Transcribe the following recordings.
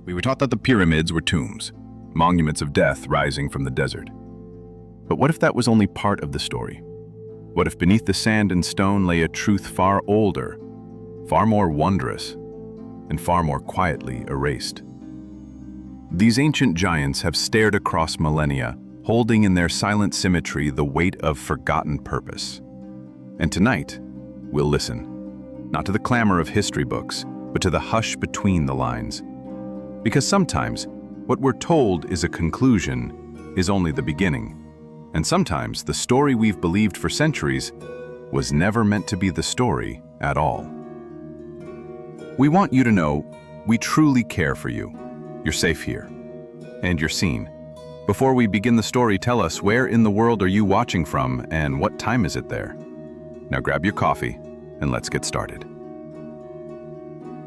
We were taught that the pyramids were tombs, monuments of death rising from the desert. But what if that was only part of the story? What if beneath the sand and stone lay a truth far older, far more wondrous, and far more quietly erased? These ancient giants have stared across millennia, holding in their silent symmetry the weight of forgotten purpose. And tonight, we'll listen, not to the clamor of history books, but to the hush between the lines. Because sometimes, what we're told is a conclusion is only the beginning. And sometimes, the story we've believed for centuries was never meant to be the story at all. We want you to know we truly care for you. You're safe here. And you're seen. Before we begin the story, tell us, where in the world are you watching from and what time is it there? Now grab your coffee and let's get started.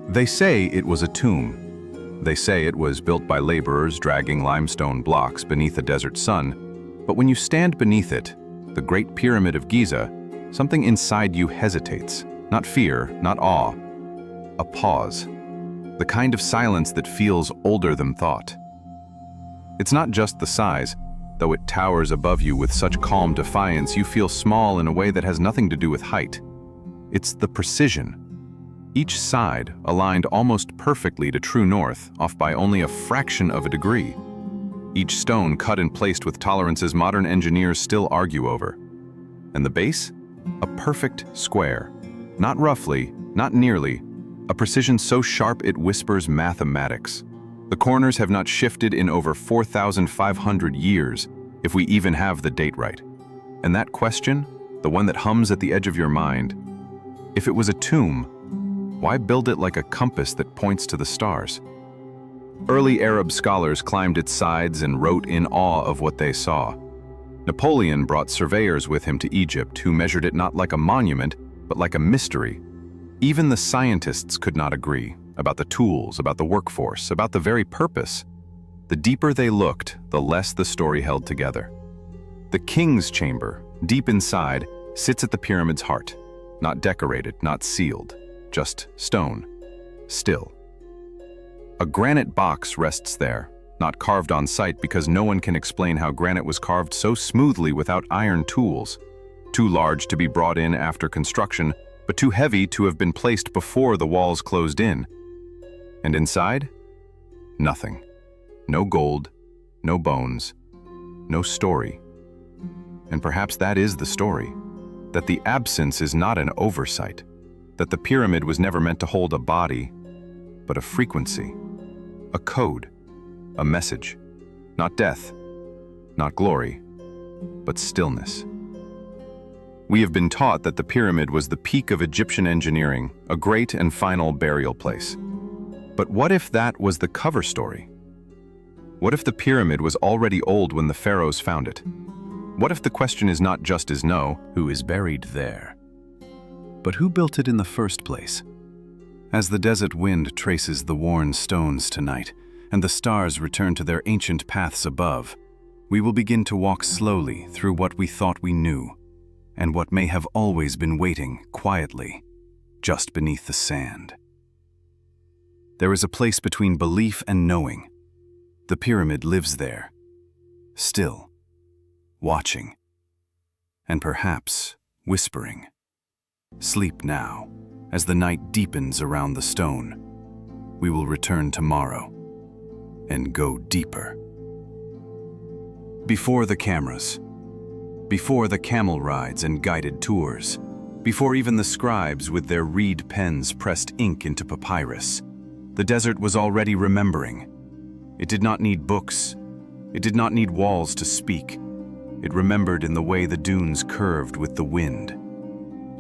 They say it was a tomb. They say it was built by laborers dragging limestone blocks beneath a desert sun. But when you stand beneath it, the Great Pyramid of Giza, something inside you hesitates. Not fear, not awe. A pause. The kind of silence that feels older than thought. It's not just the size, though it towers above you with such calm defiance you feel small in a way that has nothing to do with height. It's the precision. Each side aligned almost perfectly to true north, off by only a fraction of a degree. Each stone cut and placed with tolerances modern engineers still argue over. And the base? A perfect square. Not roughly, not nearly. A precision so sharp it whispers mathematics. The corners have not shifted in over 4,500 years, if we even have the date right. And that question, the one that hums at the edge of your mind, if it was a tomb, why build it like a compass that points to the stars? Early Arab scholars climbed its sides and wrote in awe of what they saw. Napoleon brought surveyors with him to Egypt who measured it not like a monument, but like a mystery. Even the scientists could not agree about the tools, about the workforce, about the very purpose. The deeper they looked, the less the story held together. The king's chamber, deep inside, sits at the pyramid's heart. Not decorated, not sealed, just stone, still. A granite box rests there, not carved on site because no one can explain how granite was carved so smoothly without iron tools. Too large to be brought in after construction, but too heavy to have been placed before the walls closed in. And inside? Nothing. No gold, no bones, no story. And perhaps that is the story, that the absence is not an oversight, that the pyramid was never meant to hold a body, but a frequency, a code, a message. Not death, not glory, but stillness. We have been taught that the pyramid was the peak of Egyptian engineering, a great and final burial place. But what if that was the cover story? What if the pyramid was already old when the pharaohs found it? What if the question is not just is no, who is buried there, but who built it in the first place? As the desert wind traces the worn stones tonight, and the stars return to their ancient paths above, we will begin to walk slowly through what we thought we knew, and what may have always been waiting quietly, just beneath the sand. There is a place between belief and knowing. The pyramid lives there, still, watching, and perhaps whispering. Sleep now, as the night deepens around the stone. We will return tomorrow and go deeper. Before the cameras, before the camel rides and guided tours, before even the scribes with their reed pens pressed ink into papyrus, the desert was already remembering. It did not need books. It did not need walls to speak. It remembered in the way the dunes curved with the wind,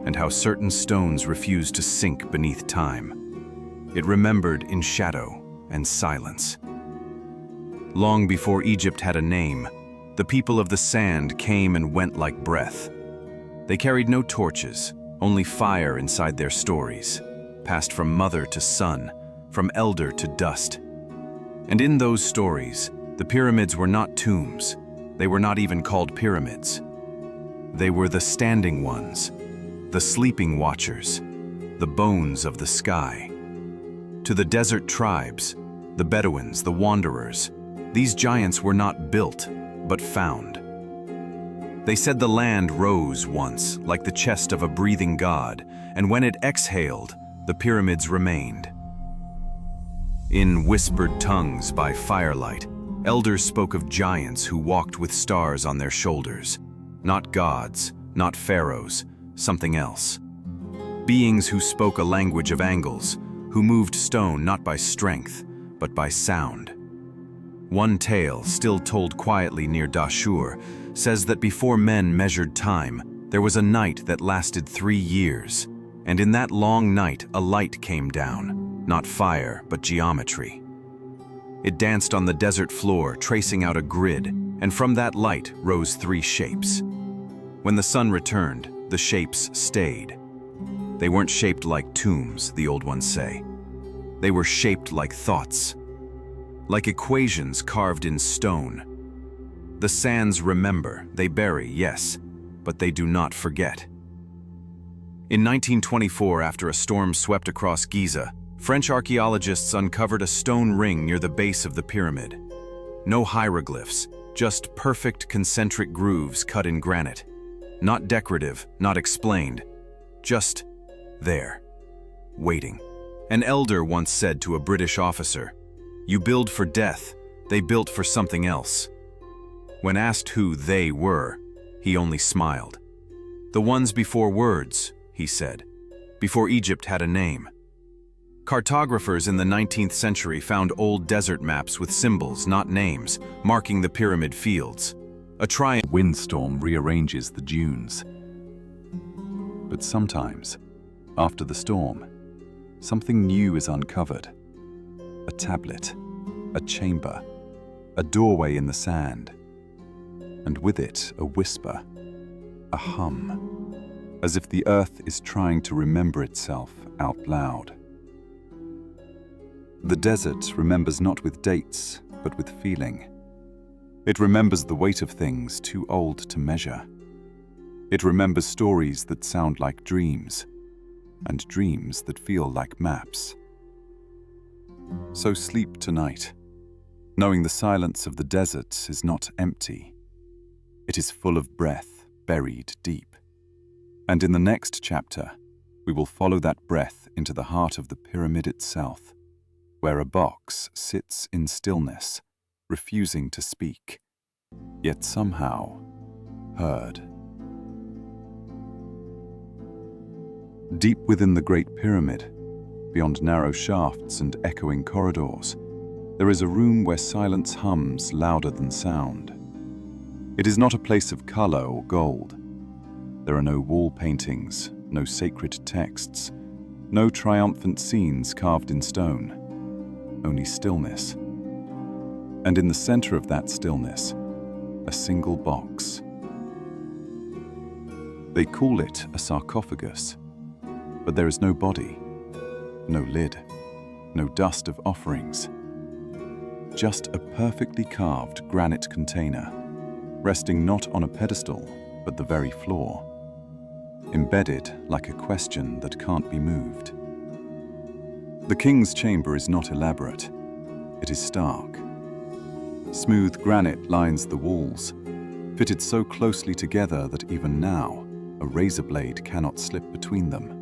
and how certain stones refused to sink beneath time. It remembered in shadow and silence. Long before Egypt had a name, the people of the sand came and went like breath. They carried no torches, only fire inside their stories, passed from mother to son, from elder to dust. And in those stories, the pyramids were not tombs. They were not even called pyramids. They were the standing ones, the sleeping watchers, the bones of the sky. To the desert tribes, the Bedouins, the wanderers. These giants were not built, but found. They said the land rose once, like the chest of a breathing god, and when it exhaled, the pyramids remained. In whispered tongues by firelight, elders spoke of giants who walked with stars on their shoulders. Not gods, not pharaohs, something else. Beings who spoke a language of angles, who moved stone not by strength, but by sound. One tale, still told quietly near Dashur, says that before men measured time, there was a night that lasted 3 years, and in that long night a light came down, not fire, but geometry. It danced on the desert floor, tracing out a grid, and from that light rose 3 shapes. When the sun returned, the shapes stayed. They weren't shaped like tombs, the old ones say. They were shaped like thoughts, like equations carved in stone. The sands remember, they bury, yes, but they do not forget. In 1924, after a storm swept across Giza, French archaeologists uncovered a stone ring near the base of the pyramid. No hieroglyphs, just perfect concentric grooves cut in granite. Not decorative, not explained, just there, waiting. An elder once said to a British officer, "You build for death, they built for something else." When asked who they were, he only smiled. "The ones before words," he said, "before Egypt had a name." Cartographers in the 19th century found old desert maps with symbols, not names, marking the pyramid fields. A windstorm rearranges the dunes. But sometimes, after the storm, something new is uncovered. A tablet, a chamber, a doorway in the sand, and with it a whisper, a hum, as if the earth is trying to remember itself out loud. The desert remembers not with dates, but with feeling. It remembers the weight of things too old to measure. It remembers stories that sound like dreams, and dreams that feel like maps. So sleep tonight, knowing the silence of the desert is not empty. It is full of breath buried deep. And in the next chapter, we will follow that breath into the heart of the pyramid itself, where a box sits in stillness, refusing to speak, yet somehow heard. Deep within the Great Pyramid, beyond narrow shafts and echoing corridors, there is a room where silence hums louder than sound. It is not a place of color or gold. There are no wall paintings, no sacred texts, no triumphant scenes carved in stone, only stillness. And in the center of that stillness, a single box. They call it a sarcophagus, but there is no body, no lid, no dust of offerings. Just a perfectly carved granite container, resting not on a pedestal, but the very floor, embedded like a question that can't be moved. The king's chamber is not elaborate. It is stark. Smooth granite lines the walls, fitted so closely together that even now, a razor blade cannot slip between them.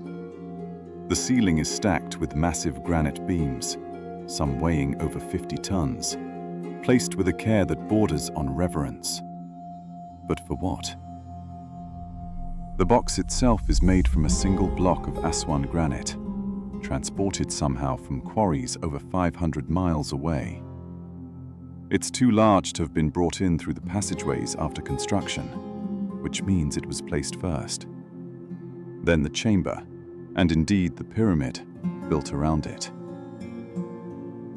The ceiling is stacked with massive granite beams, some weighing over 50 tons, placed with a care that borders on reverence. But for what? The box itself is made from a single block of Aswan granite, transported somehow from quarries over 500 miles away. It's too large to have been brought in through the passageways after construction, which means it was placed first. Then the chamber, and indeed the pyramid, built around it.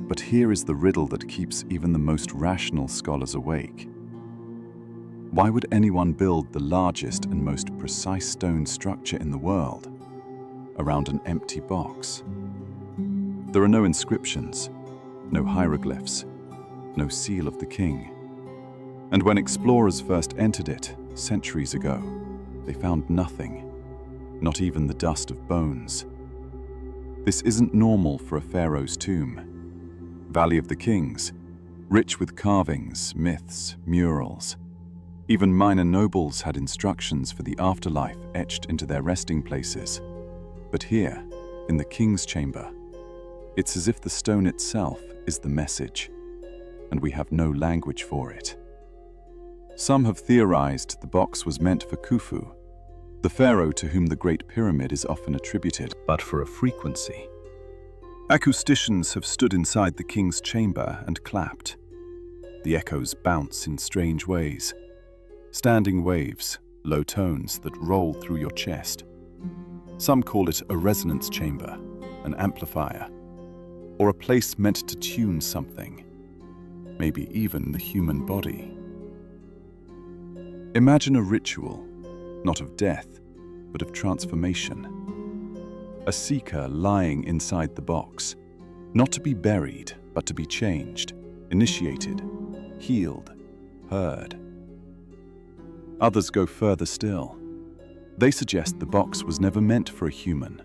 But here is the riddle that keeps even the most rational scholars awake. Why would anyone build the largest and most precise stone structure in the world around an empty box? There are no inscriptions, no hieroglyphs, no seal of the king. And when explorers first entered it, centuries ago, they found nothing, not even the dust of bones. This isn't normal for a pharaoh's tomb. Valley of the Kings, rich with carvings, myths, murals. Even minor nobles had instructions for the afterlife etched into their resting places. But here, in the king's chamber, it's as if the stone itself is the message, and we have no language for it. Some have theorized the box was meant for Khufu, the pharaoh to whom the Great Pyramid is often attributed, but for a frequency. Acousticians have stood inside the king's chamber and clapped. The echoes bounce in strange ways, standing waves, low tones that roll through your chest. Some call it a resonance chamber, an amplifier, or a place meant to tune something, maybe even the human body. Imagine a ritual, not of death, but of transformation. A seeker lying inside the box, not to be buried, but to be changed, initiated, healed, heard. Others go further still. They suggest the box was never meant for a human,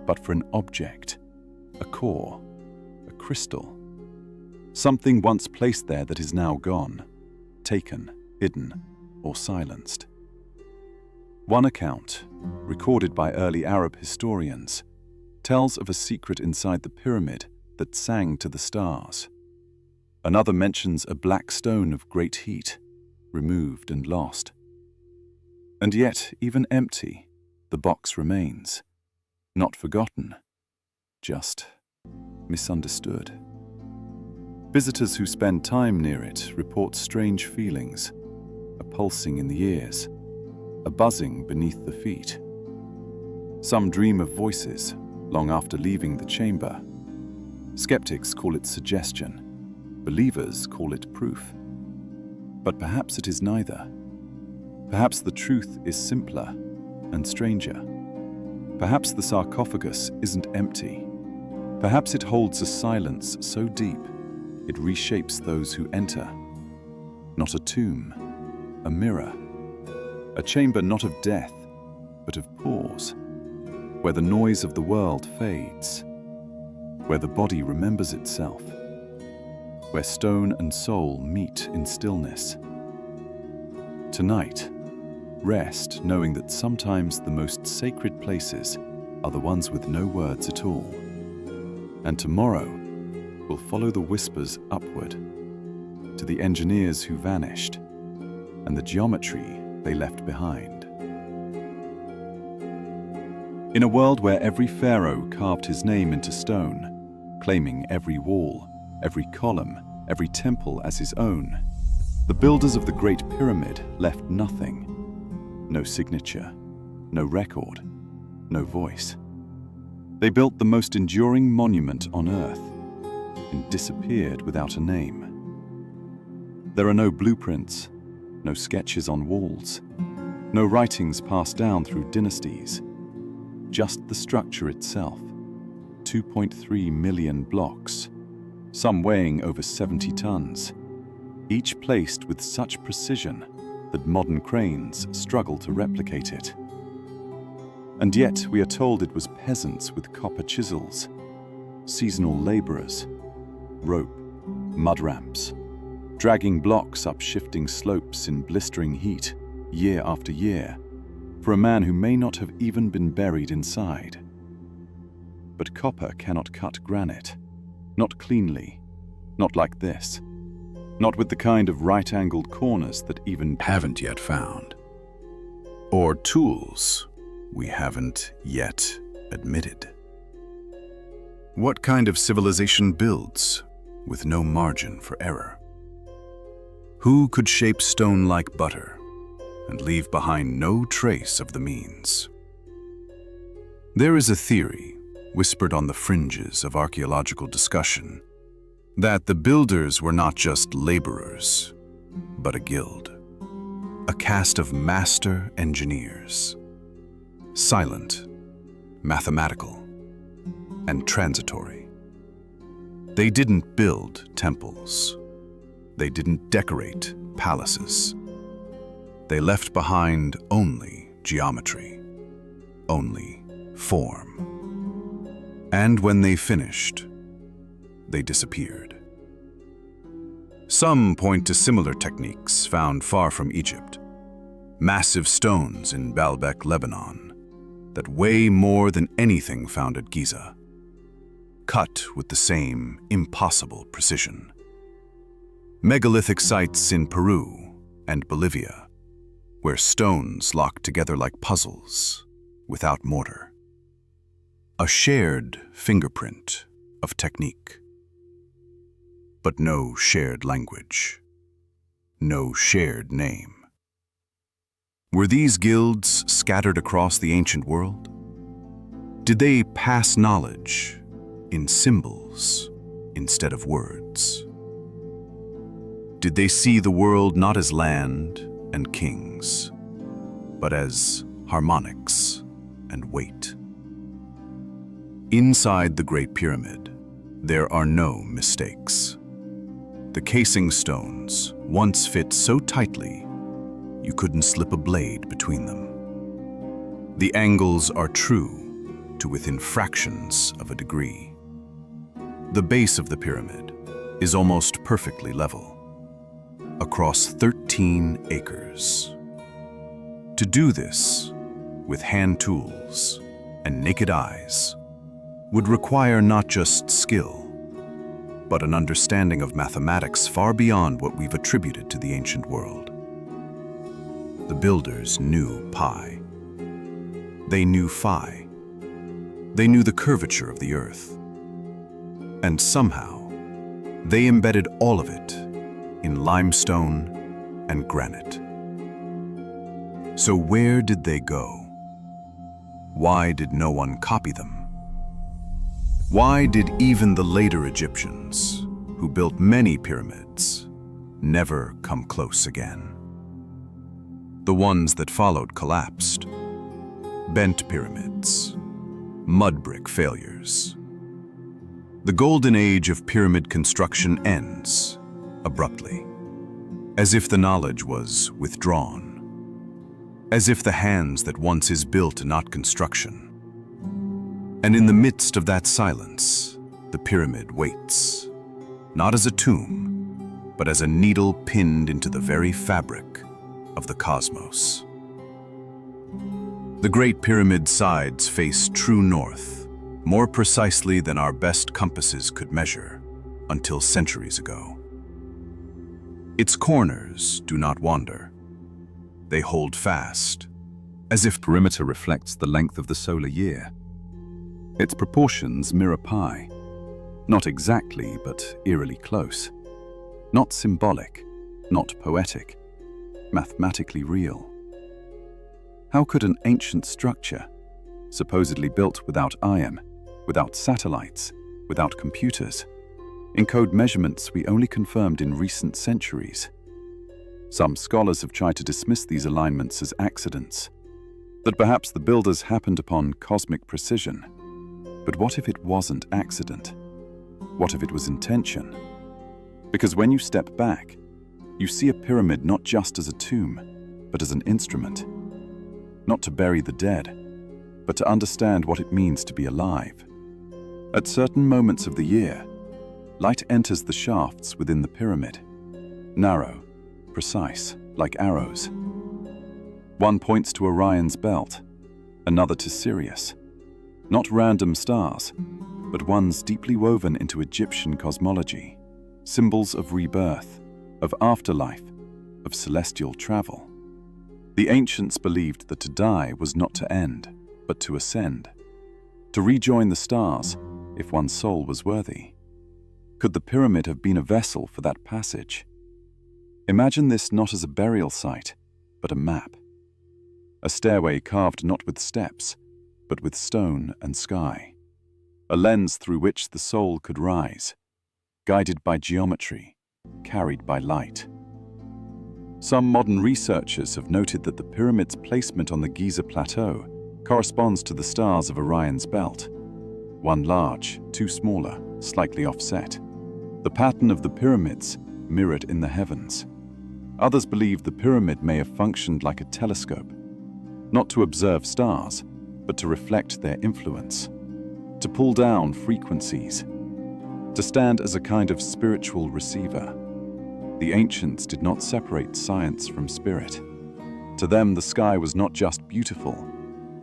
but for an object, a core, a crystal. Something once placed there that is now gone, taken, hidden, or silenced. One account, recorded by early Arab historians, tells of a secret inside the pyramid that sang to the stars. Another mentions a black stone of great heat, removed and lost. And yet, even empty, the box remains, not forgotten, just misunderstood. Visitors who spend time near it report strange feelings, a pulsing in the ears, a buzzing beneath the feet. Some dream of voices long after leaving the chamber. Skeptics call it suggestion, believers call it proof. But perhaps it is neither. Perhaps the truth is simpler and stranger. Perhaps the sarcophagus isn't empty. Perhaps it holds a silence so deep it reshapes those who enter. Not a tomb, a mirror, a chamber not of death, but of pause, where the noise of the world fades, where the body remembers itself, where stone and soul meet in stillness. Tonight, rest knowing that sometimes the most sacred places are the ones with no words at all. And tomorrow, we'll follow the whispers upward to the engineers who vanished and the geometry they left behind. In a world where every pharaoh carved his name into stone, claiming every wall, every column, every temple as his own, the builders of the Great Pyramid left nothing. No signature, no record, no voice. They built the most enduring monument on Earth and disappeared without a name. There are no blueprints, no sketches on walls, no writings passed down through dynasties, just the structure itself, 2.3 million blocks, some weighing over 70 tons, each placed with such precision that modern cranes struggle to replicate it. And yet we are told it was peasants with copper chisels, seasonal laborers, rope, mud ramps, dragging blocks up shifting slopes in blistering heat, year after year, for a man who may not have even been buried inside. But copper cannot cut granite, not cleanly, not like this, not with the kind of right-angled corners that even Haven't yet found. Or tools we haven't yet admitted. What kind of civilization builds with no margin for error? Who could shape stone like butter and leave behind no trace of the means? There is a theory, whispered on the fringes of archaeological discussion, that the builders were not just laborers, but a guild, a caste of master engineers, silent, mathematical, and transitory. They didn't build temples. They didn't decorate palaces. They left behind only geometry, only form. And when they finished, they disappeared. Some point to similar techniques found far from Egypt. Massive stones in Baalbek, Lebanon, that weigh more than anything found at Giza, cut with the same impossible precision. Megalithic sites in Peru and Bolivia, where stones lock together like puzzles without mortar. A shared fingerprint of technique, but no shared language, no shared name. Were these guilds scattered across the ancient world? Did they pass knowledge in symbols instead of words? Did they see the world not as land and kings, but as harmonics and weight? Inside the Great Pyramid, there are no mistakes. The casing stones once fit so tightly you couldn't slip a blade between them. The angles are true to within fractions of a degree. The base of the pyramid is almost perfectly level, across 13 acres. To do this with hand tools and naked eyes would require not just skill, but an understanding of mathematics far beyond what we've attributed to the ancient world. The builders knew pi. They knew phi. They knew the curvature of the earth. And somehow, they embedded all of it in limestone and granite. So where did they go? Why did no one copy them? Why did even the later Egyptians, who built many pyramids, never come close again? The ones that followed collapsed. Bent pyramids, mud brick failures. The golden age of pyramid construction ends abruptly, as if the knowledge was withdrawn, as if the hands that once is built and not construction. And in the midst of that silence, the pyramid waits, not as a tomb, but as a needle pinned into the very fabric of the cosmos. The Great Pyramid's sides face true north, more precisely than our best compasses could measure until centuries ago. Its corners do not wander. They hold fast, as if perimeter reflects the length of the solar year. Its proportions mirror pi, not exactly, but eerily close. Not symbolic, not poetic, mathematically real. How could an ancient structure, supposedly built without iron, without satellites, without computers, encode measurements we only confirmed in recent centuries? Some scholars have tried to dismiss these alignments as accidents, that perhaps the builders happened upon cosmic precision. But what if it wasn't accident? What if it was intention? Because when you step back, you see a pyramid not just as a tomb, but as an instrument. Not to bury the dead, but to understand what it means to be alive. At certain moments of the year, light enters the shafts within the pyramid, narrow, precise, like arrows. One points to Orion's belt, another to Sirius. Not random stars, but ones deeply woven into Egyptian cosmology, symbols of rebirth, of afterlife, of celestial travel. The ancients believed that to die was not to end, but to ascend, to rejoin the stars if one's soul was worthy. Could the pyramid have been a vessel for that passage? Imagine this not as a burial site, but a map. A stairway carved not with steps, but with stone and sky. A lens through which the soul could rise, guided by geometry, carried by light. Some modern researchers have noted that the pyramid's placement on the Giza Plateau corresponds to the stars of Orion's belt. One large, two smaller, slightly offset. The pattern of the pyramids mirrored in the heavens. Others believe the pyramid may have functioned like a telescope, not to observe stars, but to reflect their influence, to pull down frequencies, to stand as a kind of spiritual receiver. The ancients did not separate science from spirit. To them, the sky was not just beautiful,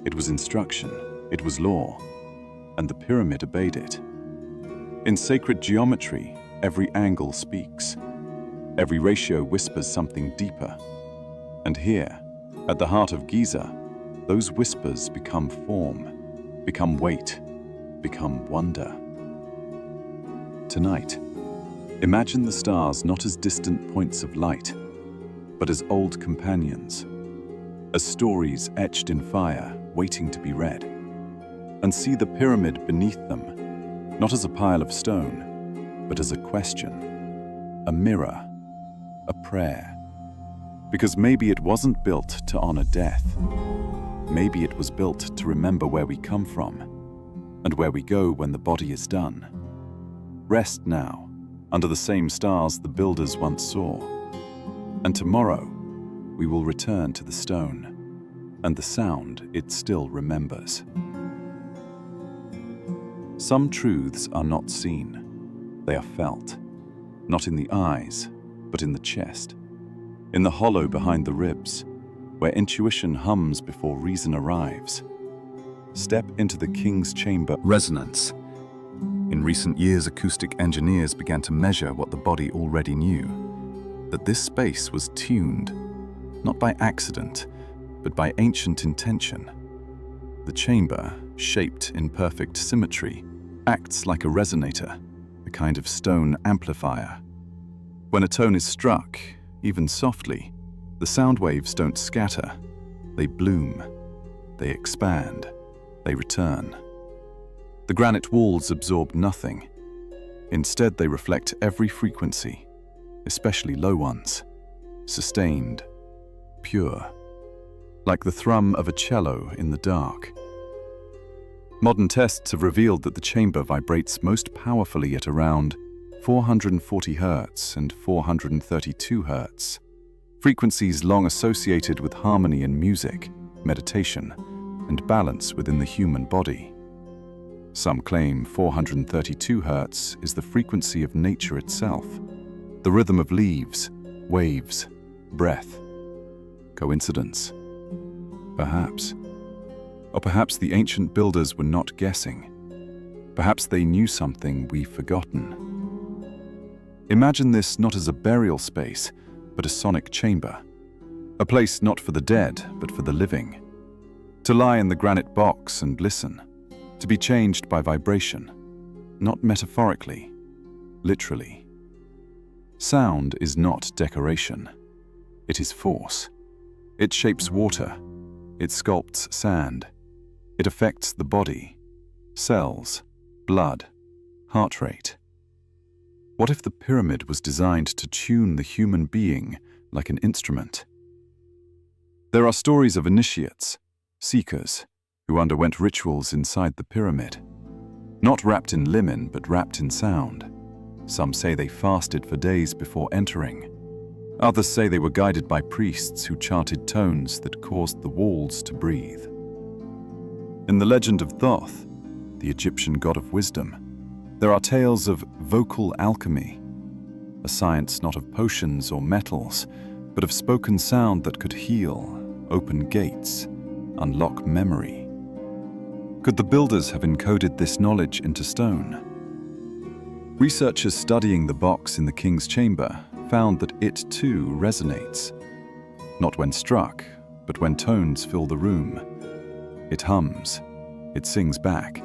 it was instruction, it was law, and the pyramid obeyed it. In sacred geometry, every angle speaks. Every ratio whispers something deeper. And here, at the heart of Giza, those whispers become form, become weight, become wonder. Tonight, imagine the stars not as distant points of light, but as old companions, as stories etched in fire, waiting to be read. And see the pyramid beneath them, not as a pile of stone, but as a question, a mirror, a prayer. Because maybe it wasn't built to honor death. Maybe it was built to remember where we come from, and where we go when the body is done. Rest now, under the same stars the builders once saw. And tomorrow, we will return to the stone, and the sound it still remembers. Some truths are not seen. They are felt, not in the eyes, but in the chest, in the hollow behind the ribs, where intuition hums before reason arrives. Step into the king's chamber. Resonance. In recent years, acoustic engineers began to measure what the body already knew, that this space was tuned, not by accident, but by ancient intention. The chamber, shaped in perfect symmetry, acts like a resonator, a kind of stone amplifier. When a tone is struck, even softly, the sound waves don't scatter. They bloom, they expand, they return. The granite walls absorb nothing. Instead, they reflect every frequency, especially low ones, sustained, pure, like the thrum of a cello in the dark. Modern tests have revealed that the chamber vibrates most powerfully at around 440 Hz and 432 Hz, frequencies long associated with harmony in music, meditation, and balance within the human body. Some claim 432 Hz is the frequency of nature itself, the rhythm of leaves, waves, breath. Coincidence? Perhaps. Or perhaps the ancient builders were not guessing. Perhaps they knew something we've forgotten. Imagine this not as a burial space, but a sonic chamber. A place not for the dead, but for the living. To lie in the granite box and listen. To be changed by vibration. Not metaphorically, literally. Sound is not decoration. It is force. It shapes water. It sculpts sand. It affects the body, cells, blood, heart rate. What if the pyramid was designed to tune the human being like an instrument? There are stories of initiates, seekers, who underwent rituals inside the pyramid. Not wrapped in linen, but wrapped in sound. Some say they fasted for days before entering. Others say they were guided by priests who chanted tones that caused the walls to breathe. In the legend of Thoth, the Egyptian god of wisdom, there are tales of vocal alchemy, a science not of potions or metals, but of spoken sound that could heal, open gates, unlock memory. Could the builders have encoded this knowledge into stone? Researchers studying the box in the king's chamber found that it too resonates. Not when struck, but when tones fill the room. It hums, it sings back.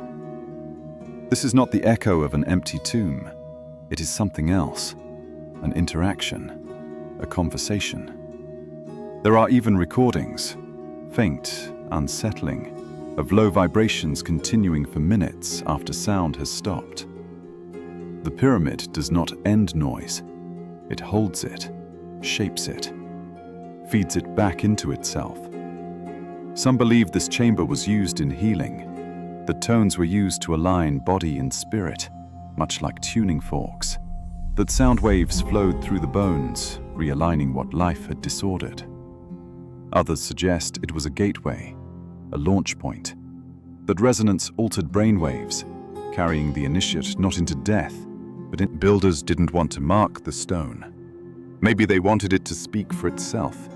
This is not the echo of an empty tomb. It is something else, an interaction, a conversation. There are even recordings, faint, unsettling, of low vibrations continuing for minutes after sound has stopped. The pyramid does not end noise. It holds it, shapes it, feeds it back into itself. Some believe this chamber was used in healing, that tones were used to align body and spirit, much like tuning forks, that sound waves flowed through the bones, realigning what life had disordered. Others suggest it was a gateway, a launch point, that resonance altered brainwaves, carrying the initiate not into death, but builders didn't want to mark the stone. Maybe they wanted it to speak for itself,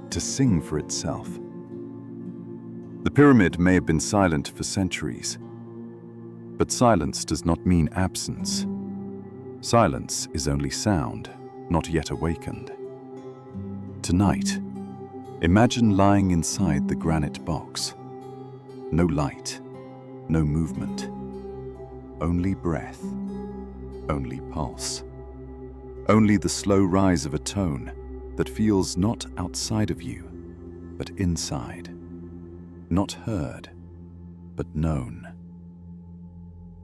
to sing for itself. The pyramid may have been silent for centuries, but silence does not mean absence. Silence is only sound, not yet awakened. Tonight, imagine lying inside the granite box. No light, no movement, only breath, only pulse. Only the slow rise of a tone that feels not outside of you, but inside. Not heard, but known.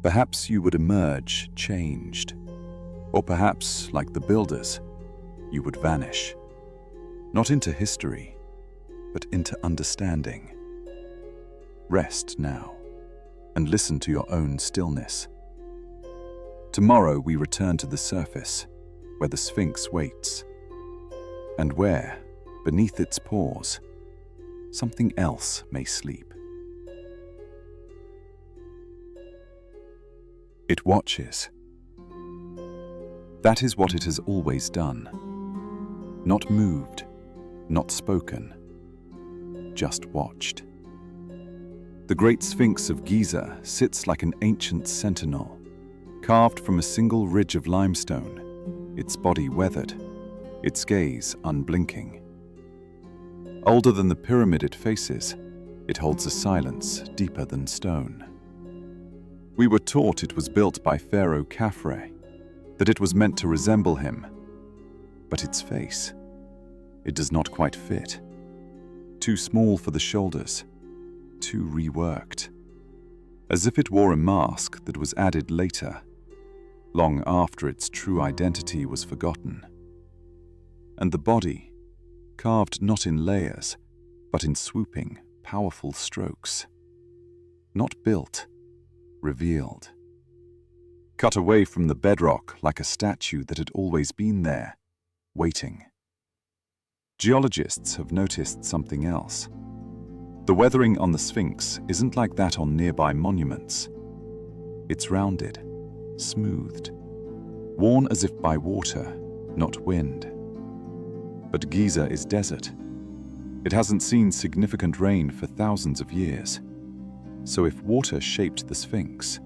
Perhaps you would emerge changed, or perhaps, like the builders, you would vanish. Not into history, but into understanding. Rest now, and listen to your own stillness. Tomorrow we return to the surface, where the Sphinx waits, and where, beneath its paws, something else may sleep. It watches. That is what it has always done. Not moved, not spoken, just watched. The Great Sphinx of Giza sits like an ancient sentinel, carved from a single ridge of limestone, its body weathered, its gaze unblinking. Older than the pyramid it faces, it holds a silence deeper than stone. We were taught it was built by Pharaoh Khafre, that it was meant to resemble him. But its face, it does not quite fit. Too small for the shoulders, too reworked. As if it wore a mask that was added later, long after its true identity was forgotten. And the body, carved not in layers, but in swooping, powerful strokes. Not built, revealed. Cut away from the bedrock like a statue that had always been there, waiting. Geologists have noticed something else. The weathering on the Sphinx isn't like that on nearby monuments. It's rounded, smoothed, worn as if by water, not wind. But Giza is desert. It hasn't seen significant rain for thousands of years. So if water shaped the Sphinx,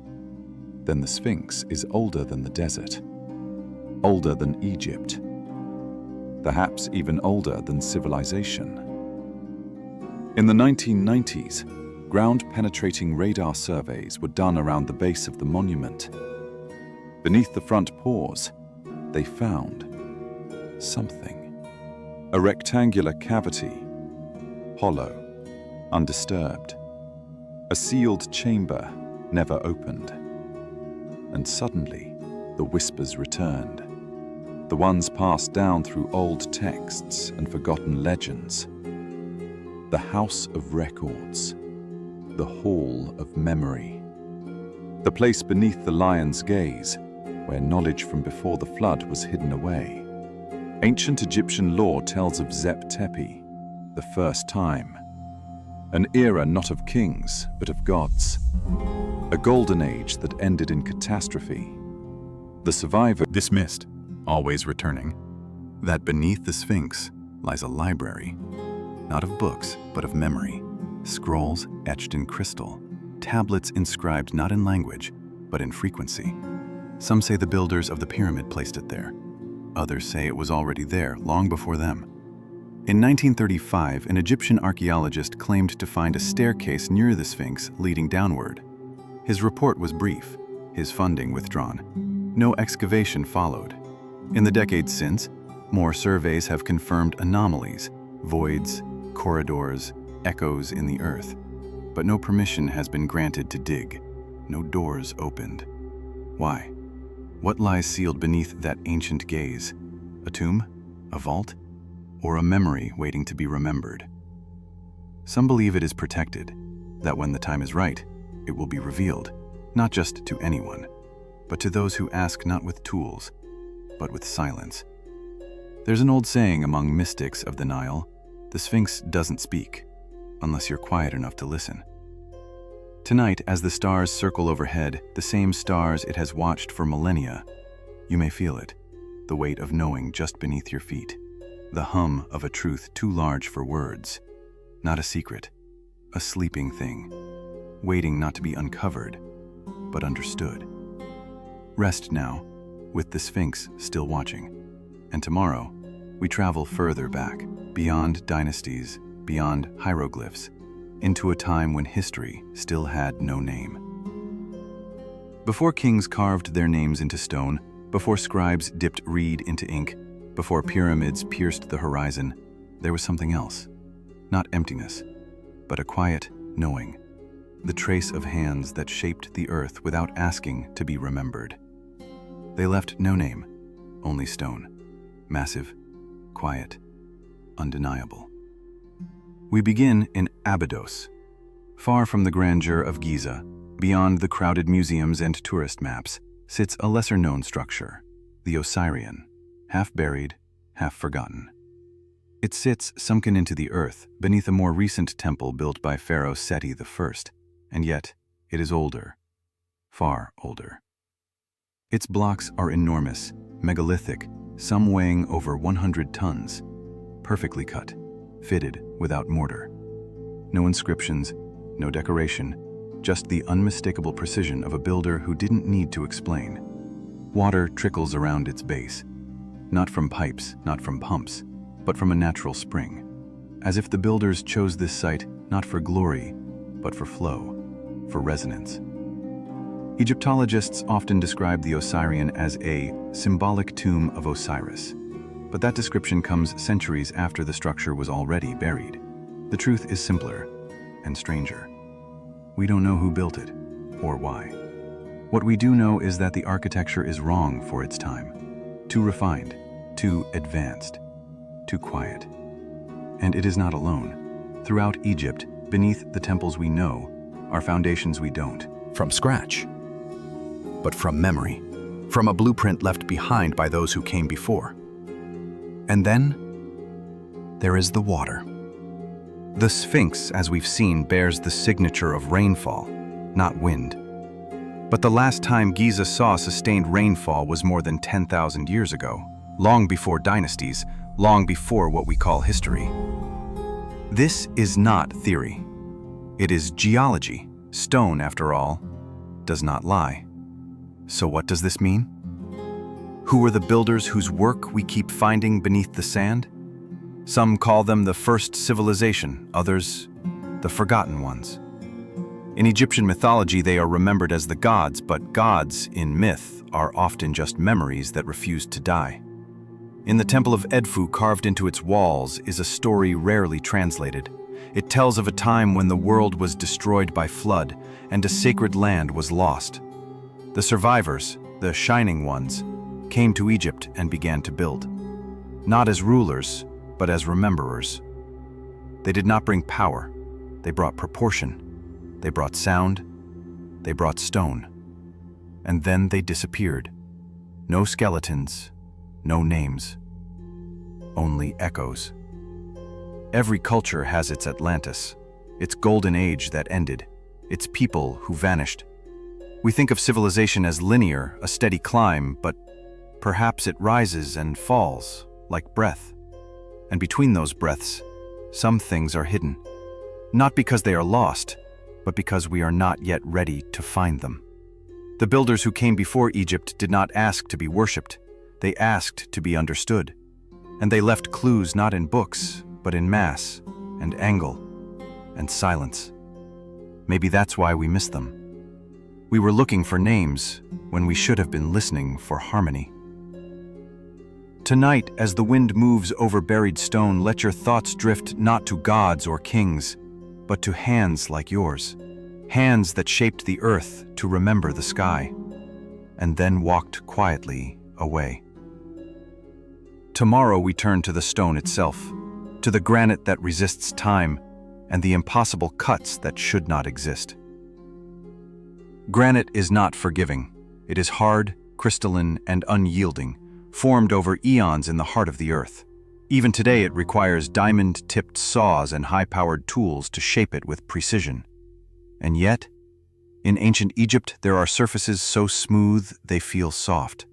then the Sphinx is older than the desert, older than Egypt, perhaps even older than civilization. In the 1990s, ground-penetrating radar surveys were done around the base of the monument. Beneath the front paws, they found something. A rectangular cavity, hollow, undisturbed. A sealed chamber, never opened. And suddenly, the whispers returned. The ones passed down through old texts and forgotten legends. The House of Records, the Hall of Memory. The place beneath the lion's gaze, where knowledge from before the flood was hidden away. Ancient Egyptian lore tells of Zep Tepi, the first time. An era not of kings, but of gods. A golden age that ended in catastrophe. The survivor dismissed, always returning, that beneath the Sphinx lies a library, not of books, but of memory. Scrolls etched in crystal, tablets inscribed not in language, but in frequency. Some say the builders of the pyramid placed it there. Others say it was already there long before them. In 1935, an Egyptian archaeologist claimed to find a staircase near the Sphinx leading downward. His report was brief, his funding withdrawn. No excavation followed. In the decades since, more surveys have confirmed anomalies, voids, corridors, echoes in the earth. But no permission has been granted to dig, no doors opened. Why? What lies sealed beneath that ancient gaze? A tomb? A vault? Or a memory waiting to be remembered? Some believe it is protected, that when the time is right, it will be revealed, not just to anyone, but to those who ask not with tools, but with silence. There's an old saying among mystics of the Nile, the Sphinx doesn't speak, unless you're quiet enough to listen. Tonight, as the stars circle overhead, the same stars it has watched for millennia, you may feel it, the the weight of knowing just beneath your feet, the hum of a truth too large for words, not a secret, a sleeping thing, waiting not to be uncovered, but understood. Rest now, with the Sphinx still watching, and tomorrow we travel further back, beyond dynasties, beyond hieroglyphs, into a time when history still had no name. Before kings carved their names into stone, before scribes dipped reed into ink, before pyramids pierced the horizon, there was something else. Not emptiness, but a quiet knowing, the trace of hands that shaped the earth without asking to be remembered. They left no name, only stone, massive, quiet, undeniable. We begin in Abydos, far from the grandeur of Giza. Beyond the crowded museums and tourist maps sits a lesser-known structure, the Osirian, half buried, half forgotten. It sits sunken into the earth beneath a more recent temple built by Pharaoh Seti I, and yet it is older, far older. Its blocks are enormous, megalithic, some weighing over 100 tons, perfectly cut, fitted without mortar. No inscriptions, no decoration, just the unmistakable precision of a builder who didn't need to explain. Water trickles around its base, not from pipes, not from pumps, but from a natural spring, as if the builders chose this site not for glory, but for flow, for resonance. Egyptologists often describe the Osirian as a symbolic tomb of Osiris, but that description comes centuries after the structure was already buried. The truth is simpler and stranger. We don't know who built it, or why. What we do know is that the architecture is wrong for its time. Too refined, too advanced, too quiet. And it is not alone. Throughout Egypt, beneath the temples we know, are foundations we don't. From scratch, but from memory, from a blueprint left behind by those who came before. And then, there is the water. The Sphinx, as we've seen, bears the signature of rainfall, not wind. But the last time Giza saw sustained rainfall was more than 10,000 years ago, long before dynasties, long before what we call history. This is not theory. It is geology. Stone, after all, does not lie. So what does this mean? Who are the builders whose work we keep finding beneath the sand? Some call them the first civilization, others the forgotten ones. In Egyptian mythology, they are remembered as the gods, but gods, in myth, are often just memories that refuse to die. In the Temple of Edfu, carved into its walls, is a story rarely translated. It tells of a time when the world was destroyed by flood and a sacred land was lost. The survivors, the shining ones, came to Egypt and began to build. Not as rulers, but as rememberers. They did not bring power. They brought proportion. They brought sound. They brought stone. And then they disappeared. No skeletons, no names, only echoes. Every culture has its Atlantis, its golden age that ended, its people who vanished. We think of civilization as linear, a steady climb, but perhaps it rises and falls, like breath. And between those breaths, some things are hidden. Not because they are lost, but because we are not yet ready to find them. The builders who came before Egypt did not ask to be worshipped. They asked to be understood. And they left clues not in books, but in mass, and angle, and silence. Maybe that's why we miss them. We were looking for names when we should have been listening for harmony. Tonight, as the wind moves over buried stone, let your thoughts drift not to gods or kings, but to hands like yours. Hands that shaped the earth to remember the sky, and then walked quietly away. Tomorrow we turn to the stone itself, to the granite that resists time, and the impossible cuts that should not exist. Granite is not forgiving. It is hard, crystalline, and unyielding, formed over eons in the heart of the earth. Even today it requires diamond-tipped saws and high-powered tools to shape it with precision. And yet, in ancient Egypt there are surfaces so smooth they feel soft.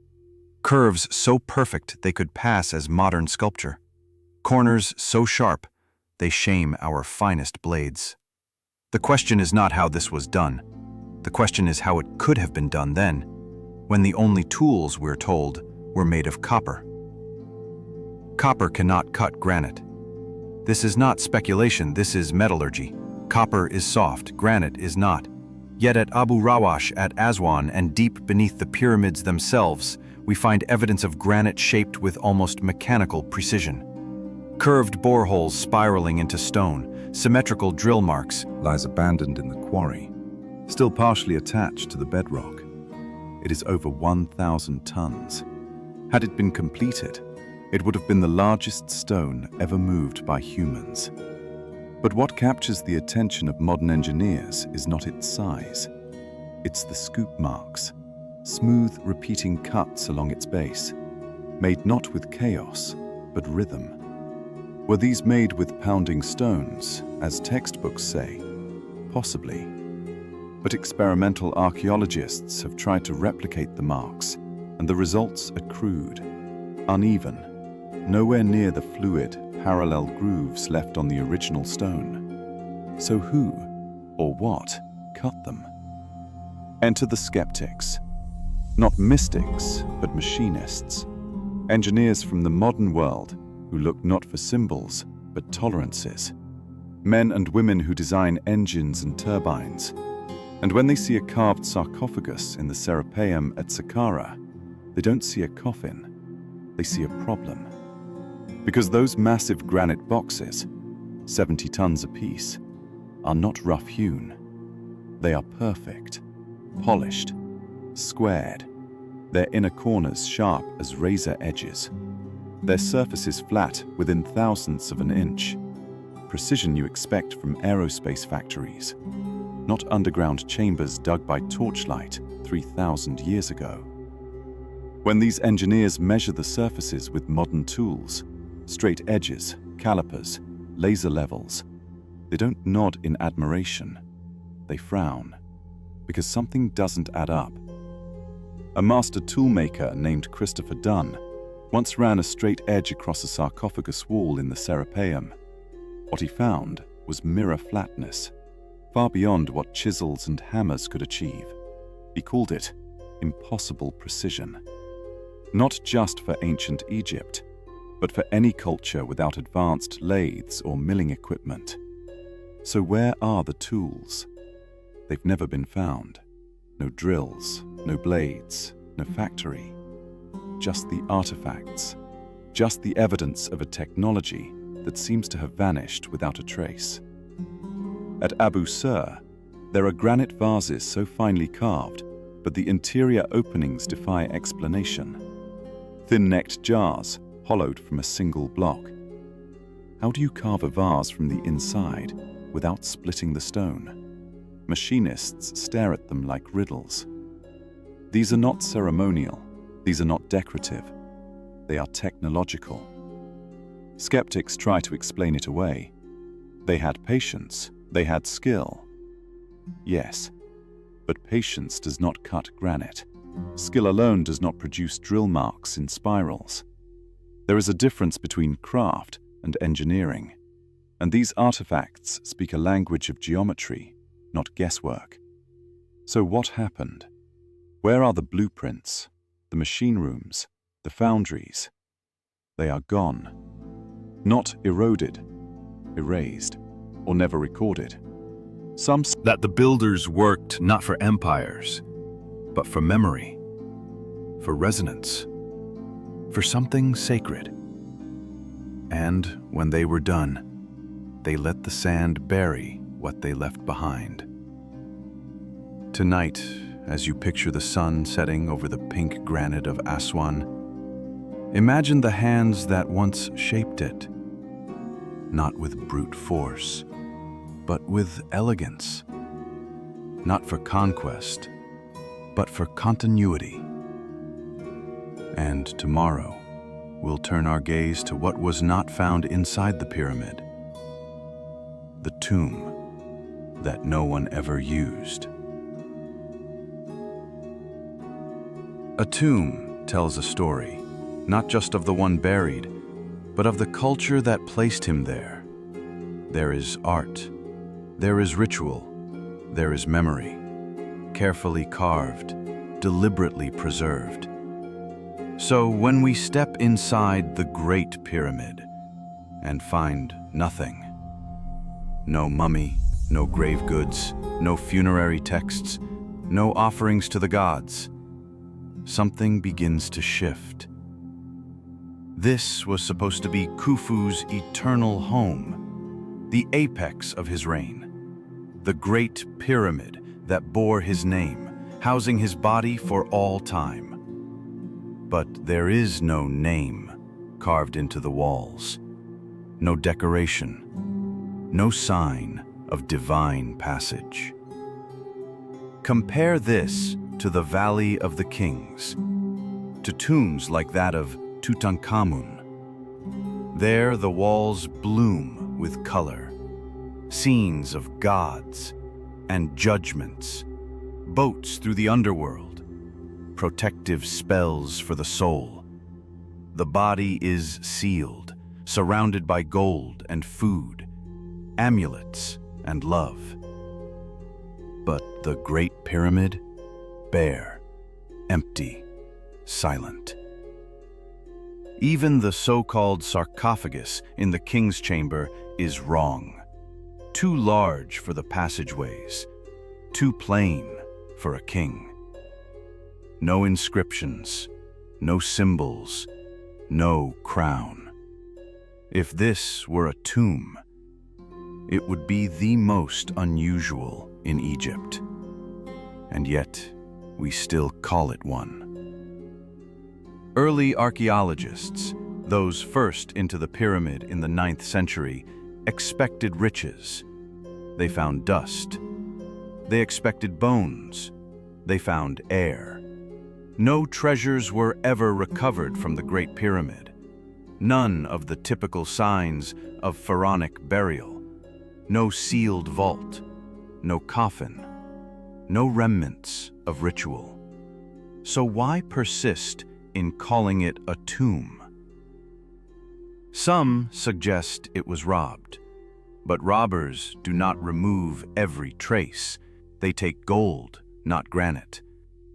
Curves so perfect they could pass as modern sculpture. Corners so sharp they shame our finest blades. The question is not how this was done. The question is how it could have been done then, when the only tools, we're told, were made of copper. Copper cannot cut granite. This is not speculation, this is metallurgy. Copper is soft, granite is not. Yet at Abu Rawash, at Aswan, and deep beneath the pyramids themselves, we find evidence of granite shaped with almost mechanical precision. Curved boreholes spiraling into stone, symmetrical drill marks. Lies abandoned in the quarry, still partially attached to the bedrock. It is over 1,000 tons. Had it been completed, it would have been the largest stone ever moved by humans. But what captures the attention of modern engineers is not its size. It's the scoop marks, smooth, repeating cuts along its base, made not with chaos, but rhythm. Were these made with pounding stones, as textbooks say? Possibly. But experimental archaeologists have tried to replicate the marks, and the results are crude, uneven, nowhere near the fluid, parallel grooves left on the original stone. So who, or what, cut them? Enter the skeptics. Not mystics, but machinists. Engineers from the modern world who look not for symbols, but tolerances. Men and women who design engines and turbines. And when they see a carved sarcophagus in the Serapeum at Saqqara, they don't see a coffin, they see a problem. Because those massive granite boxes, 70 tons apiece, are not rough-hewn. They are perfect, polished, squared, their inner corners sharp as razor edges, their surfaces flat within thousandths of an inch, precision you expect from aerospace factories, not underground chambers dug by torchlight 3,000 years ago. When these engineers measure the surfaces with modern tools, straight edges, calipers, laser levels, they don't nod in admiration, they frown, because something doesn't add up. A master toolmaker named Christopher Dunn once ran a straight edge across a sarcophagus wall in the Serapeum. What he found was mirror flatness, far beyond what chisels and hammers could achieve. He called it impossible precision. Not just for ancient Egypt, but for any culture without advanced lathes or milling equipment. So where are the tools? They've never been found. No drills, no blades, no factory. Just the artifacts, just the evidence of a technology that seems to have vanished without a trace. At Abu Sur, there are granite vases so finely carved, but the interior openings defy explanation. Thin-necked jars, hollowed from a single block. How do you carve a vase from the inside without splitting the stone? Machinists stare at them like riddles. These are not ceremonial, these are not decorative, they are technological. Skeptics try to explain it away. They had patience, they had skill. Yes, but patience does not cut granite. Skill alone does not produce drill marks in spirals. There is a difference between craft and engineering, and these artifacts speak a language of geometry, not guesswork. So what happened? Where are the blueprints, the machine rooms, the foundries? They are gone. Not eroded, erased, or never recorded. Some say That the builders worked not for empires, but for memory, for resonance, for something sacred. And when they were done, they let the sand bury what they left behind. Tonight, as you picture the sun setting over the pink granite of Aswan, imagine the hands that once shaped it, not with brute force, but with elegance, not for conquest, but for continuity. And tomorrow, we'll turn our gaze to what was not found inside the pyramid, the tomb that no one ever used. A tomb tells a story, not just of the one buried, but of the culture that placed him there. There is art, there is ritual, there is memory, carefully carved, deliberately preserved. So when we step inside the Great Pyramid and find nothing, no mummy, no grave goods, no funerary texts, no offerings to the gods, something begins to shift. This was supposed to be Khufu's eternal home, the apex of his reign, the Great Pyramid that bore his name, housing his body for all time. But there is no name carved into the walls, no decoration, no sign of divine passage. Compare this to the Valley of the Kings, to tombs like that of Tutankhamun. There the walls bloom with color, scenes of gods and judgments, boats through the underworld, protective spells for the soul. The body is sealed, surrounded by gold and food, amulets and love. But the Great Pyramid, bare, empty, silent. Even the so-called sarcophagus in the king's chamber is wrong. Too large for the passageways, too plain for a king. No inscriptions, no symbols, no crown. If this were a tomb, it would be the most unusual in Egypt. And yet, we still call it one. Early archaeologists, those first into the pyramid in the 9th century, expected riches. They found dust. They expected bones. They found air. No treasures were ever recovered from the Great Pyramid. None of the typical signs of pharaonic burial. No sealed vault. No coffin. No remnants of ritual. So why persist in calling it a tomb? Some suggest it was robbed, but robbers do not remove every trace. They take gold, not granite.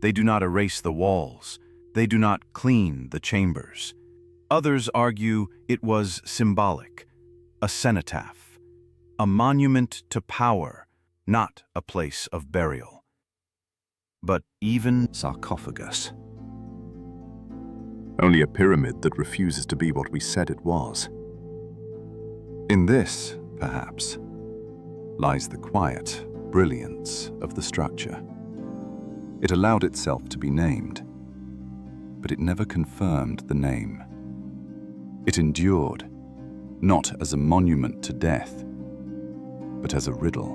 They do not erase the walls. They do not clean the chambers. Others argue it was symbolic, a cenotaph, a monument to power, not a place of burial. But even Sarcophagus. Only a pyramid that refuses to be what we said it was. In this, perhaps, lies the quiet brilliance of the structure. It allowed itself to be named, but it never confirmed the name. It endured, not as a monument to death, but as a riddle.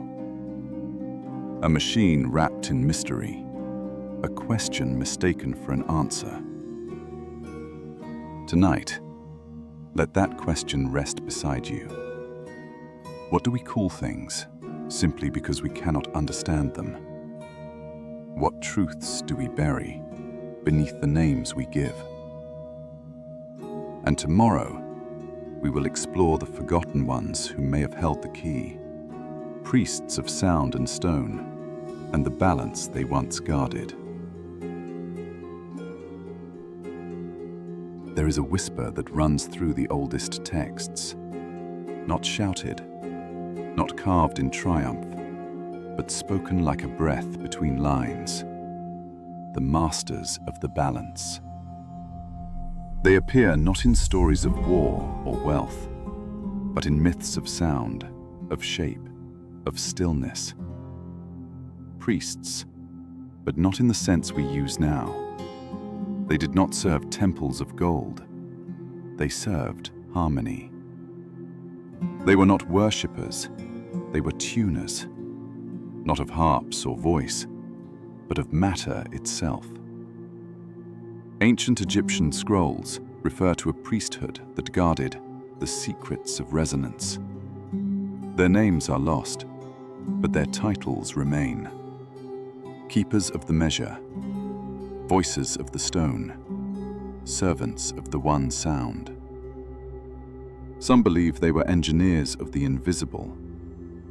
A machine wrapped in mystery, a question mistaken for an answer. Tonight, let that question rest beside you. What do we call things simply because we cannot understand them? What truths do we bury beneath the names we give? And tomorrow, we will explore the forgotten ones who may have held the key, priests of sound and stone, and the balance they once guarded. There is a whisper that runs through the oldest texts, not shouted, not carved in triumph, but spoken like a breath between lines, the masters of the balance. They appear not in stories of war or wealth, but in myths of sound, of shape, of stillness. Priests, but not in the sense we use now. They did not serve temples of gold. They served harmony. They were not worshippers, they were tuners, not of harps or voice, but of matter itself. Ancient Egyptian scrolls refer to a priesthood that guarded the secrets of resonance. Their names are lost, but their titles remain. Keepers of the measure, voices of the stone, servants of the one sound. Some believe they were engineers of the invisible,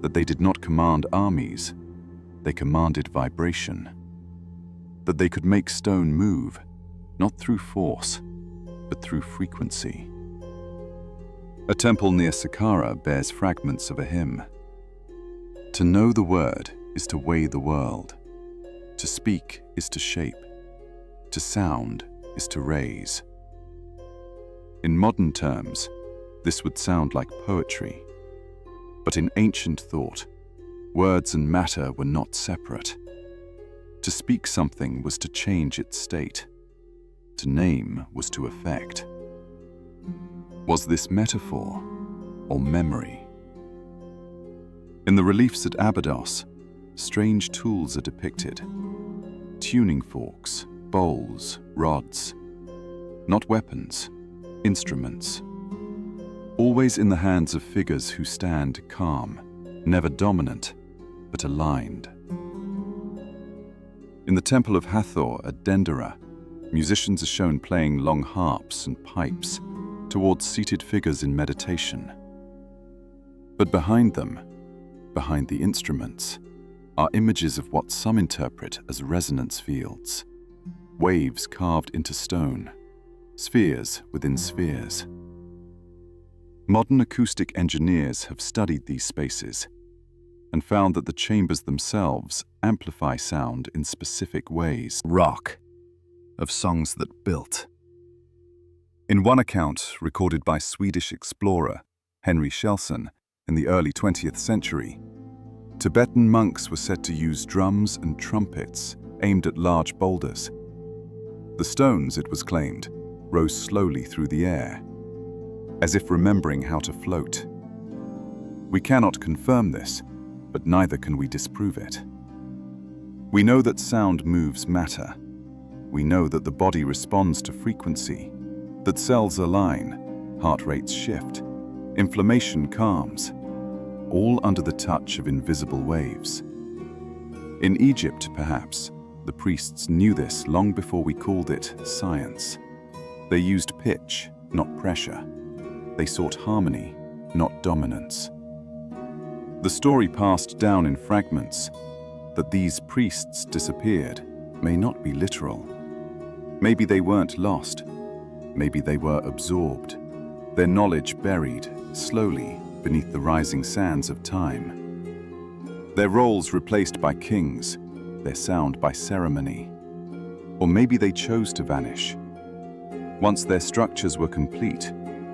that they did not command armies, they commanded vibration, that they could make stone move, not through force, but through frequency. A temple near Saqqara bears fragments of a hymn. To know the word is to weigh the world. To speak is to shape. To sound is to raise. In modern terms, this would sound like poetry. But in ancient thought, words and matter were not separate. To speak something was to change its state. To name was to affect. Was this metaphor or memory? In the reliefs at Abydos, strange tools are depicted. Tuning forks, bowls, rods. Not weapons, instruments. Always in the hands of figures who stand calm, never dominant, but aligned. In the temple of Hathor at Dendera, musicians are shown playing long harps and pipes towards seated figures in meditation. But behind them, behind the instruments, are images of what some interpret as resonance fields, waves carved into stone, spheres within spheres. Modern acoustic engineers have studied these spaces and found that the chambers themselves amplify sound in specific ways. Rock of songs that built. In one account, recorded by Swedish explorer Henry Shelson in the early 20th century, Tibetan monks were said to use drums and trumpets aimed at large boulders. The stones, it was claimed, rose slowly through the air, as if remembering how to float. We cannot confirm this, but neither can we disprove it. We know that sound moves matter. We know that the body responds to frequency, that cells align, heart rates shift, inflammation calms, all under the touch of invisible waves. In Egypt, perhaps, the priests knew this long before we called it science. They used pitch, not pressure. They sought harmony, not dominance. The story passed down in fragments that these priests disappeared may not be literal. Maybe they weren't lost. Maybe they were absorbed, their knowledge buried slowly beneath the rising sands of time. Their roles replaced by kings, their sound by ceremony. Or maybe they chose to vanish. Once their structures were complete,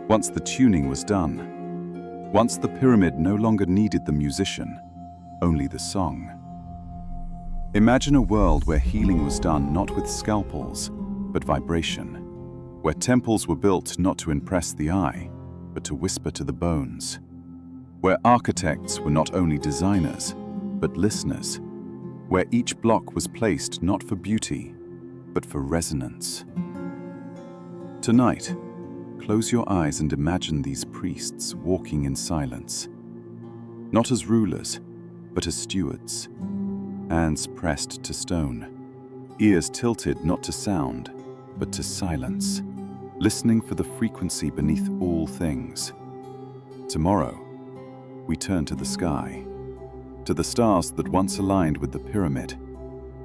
once the tuning was done, once the pyramid no longer needed the musician, only the song. Imagine a world where healing was done not with scalpels, but vibration, where temples were built not to impress the eye, but to whisper to the bones, where architects were not only designers, but listeners, where each block was placed not for beauty, but for resonance. Tonight, close your eyes and imagine these priests walking in silence, not as rulers, but as stewards, hands pressed to stone, ears tilted not to sound, but to silence, listening for the frequency beneath all things. Tomorrow, we turn to the sky, to the stars that once aligned with the pyramid,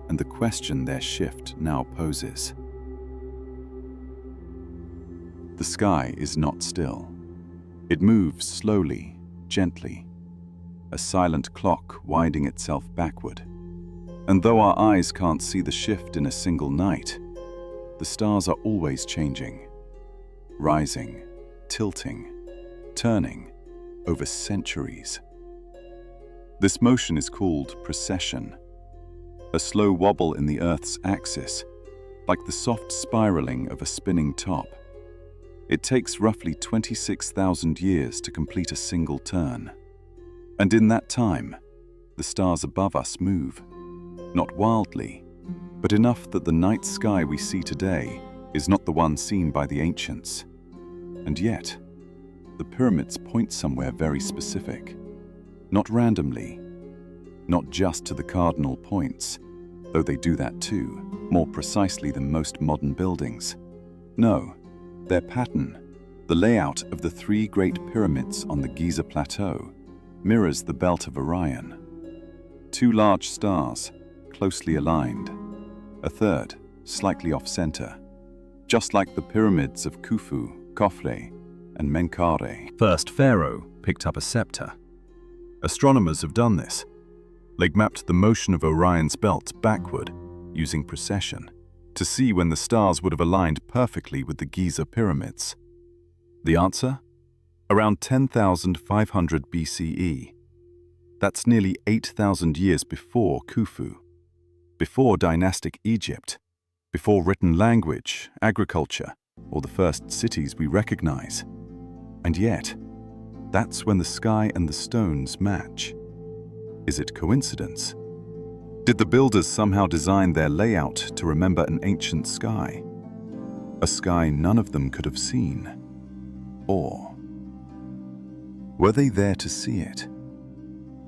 and the question their shift now poses. The sky is not still. It moves slowly, gently, a silent clock winding itself backward. And though our eyes can't see the shift in a single night, the stars are always changing, rising, tilting, turning over centuries. This motion is called precession, a slow wobble in the Earth's axis, like the soft spiraling of a spinning top. It takes roughly 26,000 years to complete a single turn. And in that time, the stars above us move, not wildly, but enough that the night sky we see today is not the one seen by the ancients. And yet, the pyramids point somewhere very specific, not randomly, not just to the cardinal points, though they do that too, more precisely than most modern buildings, No, their pattern, the layout of the three great pyramids on the Giza Plateau, mirrors the belt of Orion. Two large stars, closely aligned. A third, slightly off-center, just like the pyramids of Khufu, Khafre, and Menkaure. First pharaoh picked up a scepter. Astronomers have done this. They've mapped the motion of Orion's belt backward using precession to see when the stars would have aligned perfectly with the Giza pyramids. The answer? Around 10,500 BCE. That's nearly 8,000 years before Khufu, before dynastic Egypt, before written language, agriculture, or the first cities we recognize. And yet, that's when the sky and the stones match. Is it coincidence? Did the builders somehow design their layout to remember an ancient sky? A sky none of them could have seen? Or were they there to see it?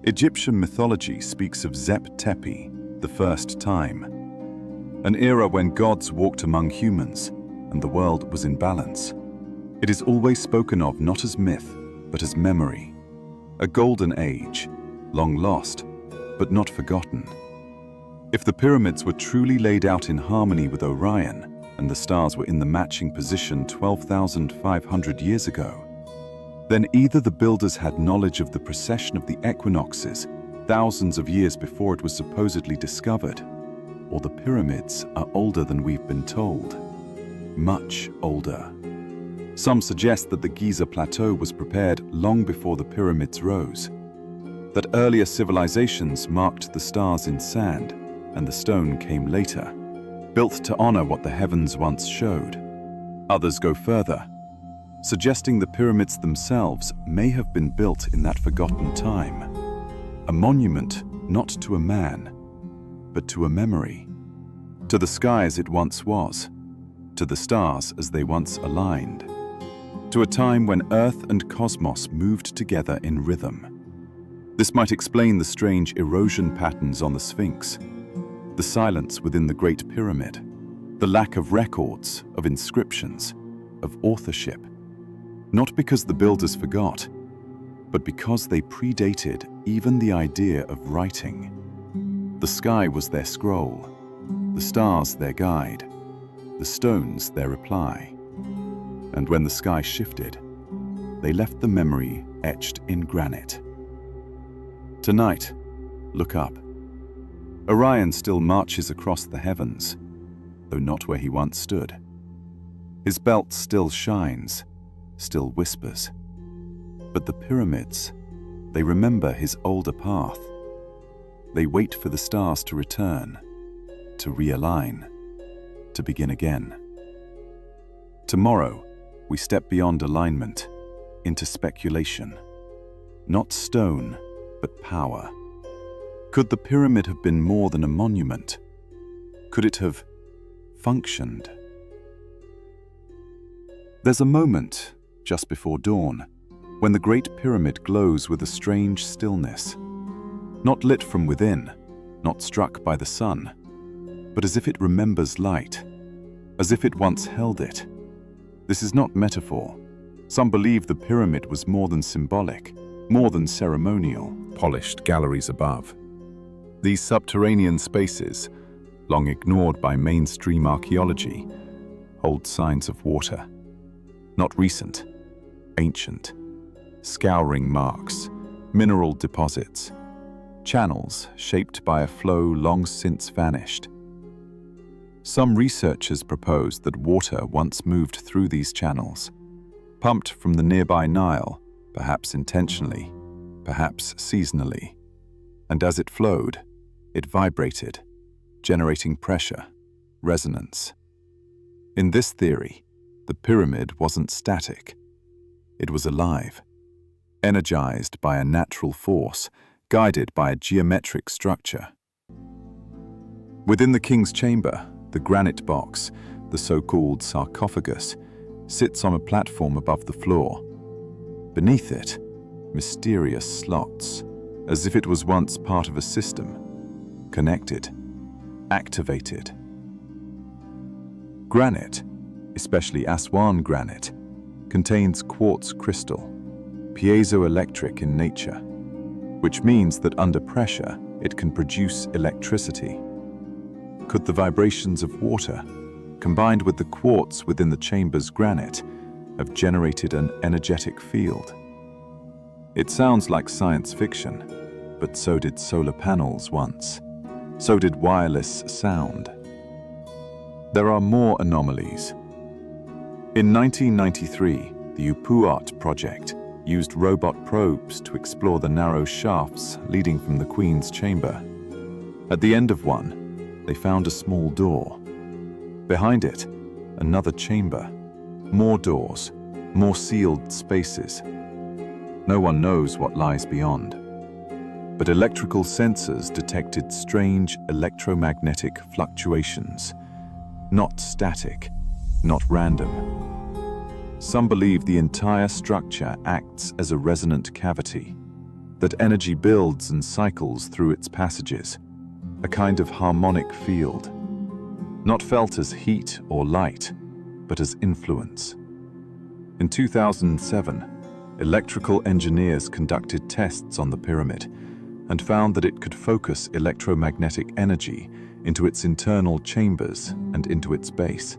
Egyptian mythology speaks of Zep Tepi, the first time, an era when gods walked among humans and the world was in balance. It is always spoken of not as myth, but as memory, a golden age, long lost, but not forgotten. If the pyramids were truly laid out in harmony with Orion and the stars were in the matching position 12,500 years ago, then either the builders had knowledge of the precession of the equinoxes thousands of years before it was supposedly discovered, or the pyramids are older than we've been told. Much older. Some suggest that the Giza Plateau was prepared long before the pyramids rose, that earlier civilizations marked the stars in sand and the stone came later, built to honor what the heavens once showed. Others go further, suggesting the pyramids themselves may have been built in that forgotten time. A monument not to a man, but to a memory, to the sky as it once was, to the stars as they once aligned, to a time when Earth and cosmos moved together in rhythm. This might explain the strange erosion patterns on the Sphinx, the silence within the Great Pyramid, the lack of records, of inscriptions, of authorship, not because the builders forgot, but because they predated even the idea of writing. The sky was their scroll, the stars their guide, the stones their reply. And when the sky shifted, they left the memory etched in granite. Tonight, look up. Orion still marches across the heavens, though not where he once stood. His belt still shines, still whispers. But the pyramids, they remember his older path. They wait for the stars to return, to realign, to begin again. Tomorrow, we step beyond alignment, into speculation. Not stone, but power. Could the pyramid have been more than a monument? Could it have functioned? There's a moment, just before dawn, when the Great Pyramid glows with a strange stillness. Not lit from within, not struck by the sun, but as if it remembers light, as if it once held it. This is not metaphor. Some believe the pyramid was more than symbolic, more than ceremonial. Polished galleries above. These subterranean spaces, long ignored by mainstream archaeology, hold signs of water. Not recent, ancient. Scouring marks, mineral deposits, channels shaped by a flow long since vanished. Some researchers propose that water once moved through these channels, pumped from the nearby Nile, perhaps intentionally, perhaps seasonally, and as it flowed, it vibrated, generating pressure, resonance. In this theory, the pyramid wasn't static. It was alive, energized by a natural force, guided by a geometric structure. Within the king's chamber, the granite box, the so-called sarcophagus, sits on a platform above the floor. Beneath it, mysterious slots, as if it was once part of a system, connected, activated. Granite, especially Aswan granite, contains quartz crystal, piezoelectric in nature, which means that under pressure it can produce electricity. Could the vibrations of water, combined with the quartz within the chamber's granite, have generated an energetic field? It sounds like science fiction, but so did solar panels once. So did wireless sound. There are more anomalies. In 1993, the UPUART project used robot probes to explore the narrow shafts leading from the Queen's chamber. At the end of one, they found a small door. Behind it, another chamber, more doors, more sealed spaces. No one knows what lies beyond. But electrical sensors detected strange electromagnetic fluctuations, not static, not random. Some believe the entire structure acts as a resonant cavity, that energy builds and cycles through its passages, a kind of harmonic field, not felt as heat or light, but as influence. In 2007, electrical engineers conducted tests on the pyramid and found that it could focus electromagnetic energy into its internal chambers and into its base,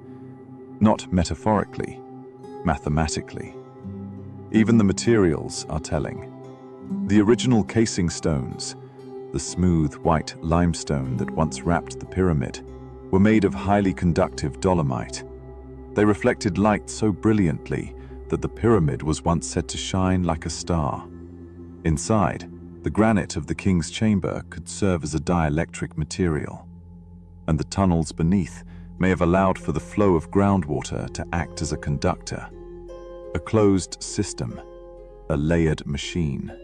not metaphorically, mathematically. Even the materials are telling. The original casing stones, the smooth white limestone that once wrapped the pyramid, were made of highly conductive dolomite. They reflected light so brilliantly that the pyramid was once said to shine like a star. Inside, the granite of the king's chamber could serve as a dielectric material, and the tunnels beneath may have allowed for the flow of groundwater to act as a conductor. A closed system, a layered machine,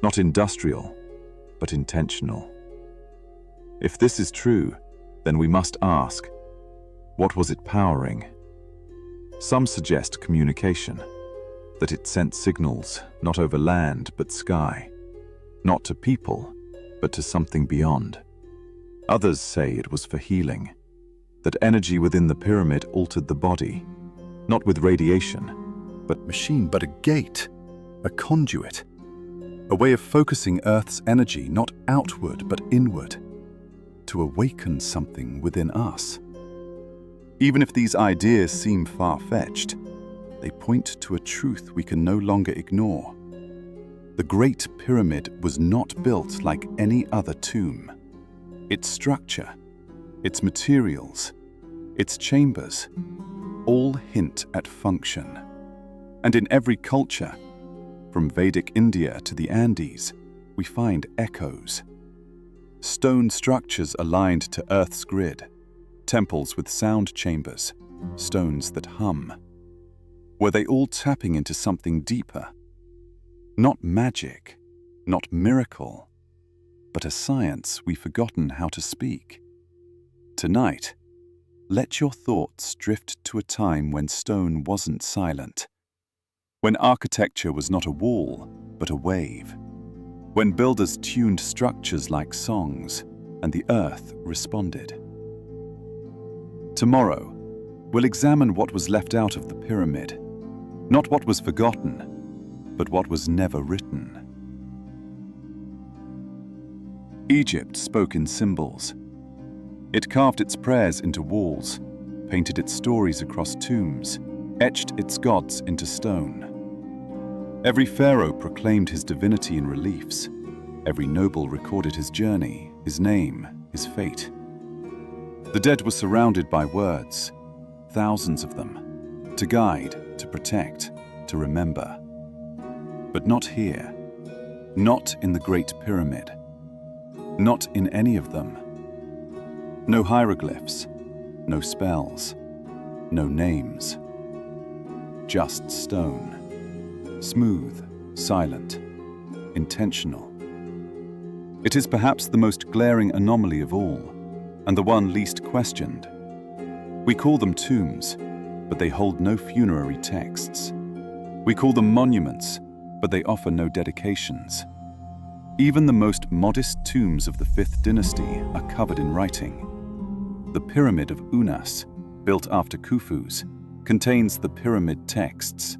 not industrial, but intentional. If this is true, then we must ask, what was it powering? Some suggest communication, that it sent signals not over land but sky, not to people, but to something beyond. Others say it was for healing, that energy within the pyramid altered the body, not with radiation, but a gate, a conduit, a way of focusing Earth's energy not outward but inward, to awaken something within us. Even if these ideas seem far-fetched, they point to a truth we can no longer ignore. The Great Pyramid was not built like any other tomb. Its structure, its materials, its chambers, all hint at function. And in every culture, from Vedic India to the Andes, we find echoes. Stone structures aligned to Earth's grid, temples with sound chambers, stones that hum. Were they all tapping into something deeper? Not magic, not miracle, but a science we've forgotten how to speak. Tonight, let your thoughts drift to a time when stone wasn't silent, when architecture was not a wall, but a wave, when builders tuned structures like songs, and the earth responded. Tomorrow, we'll examine what was left out of the pyramid, not what was forgotten, but what was never written. Egypt spoke in symbols. It carved its prayers into walls, painted its stories across tombs, etched its gods into stone. Every pharaoh proclaimed his divinity in reliefs. Every noble recorded his journey, his name, his fate. The dead were surrounded by words, thousands of them, to guide, to protect, to remember. But not here, not in the Great Pyramid, not in any of them. No hieroglyphs, no spells, no names. Just stone, smooth, silent, intentional. It is perhaps the most glaring anomaly of all, and the one least questioned. We call them tombs, but they hold no funerary texts. We call them monuments, but they offer no dedications. Even the most modest tombs of the 5th dynasty are covered in writing. The Pyramid of Unas, built after Khufu's, contains the pyramid texts,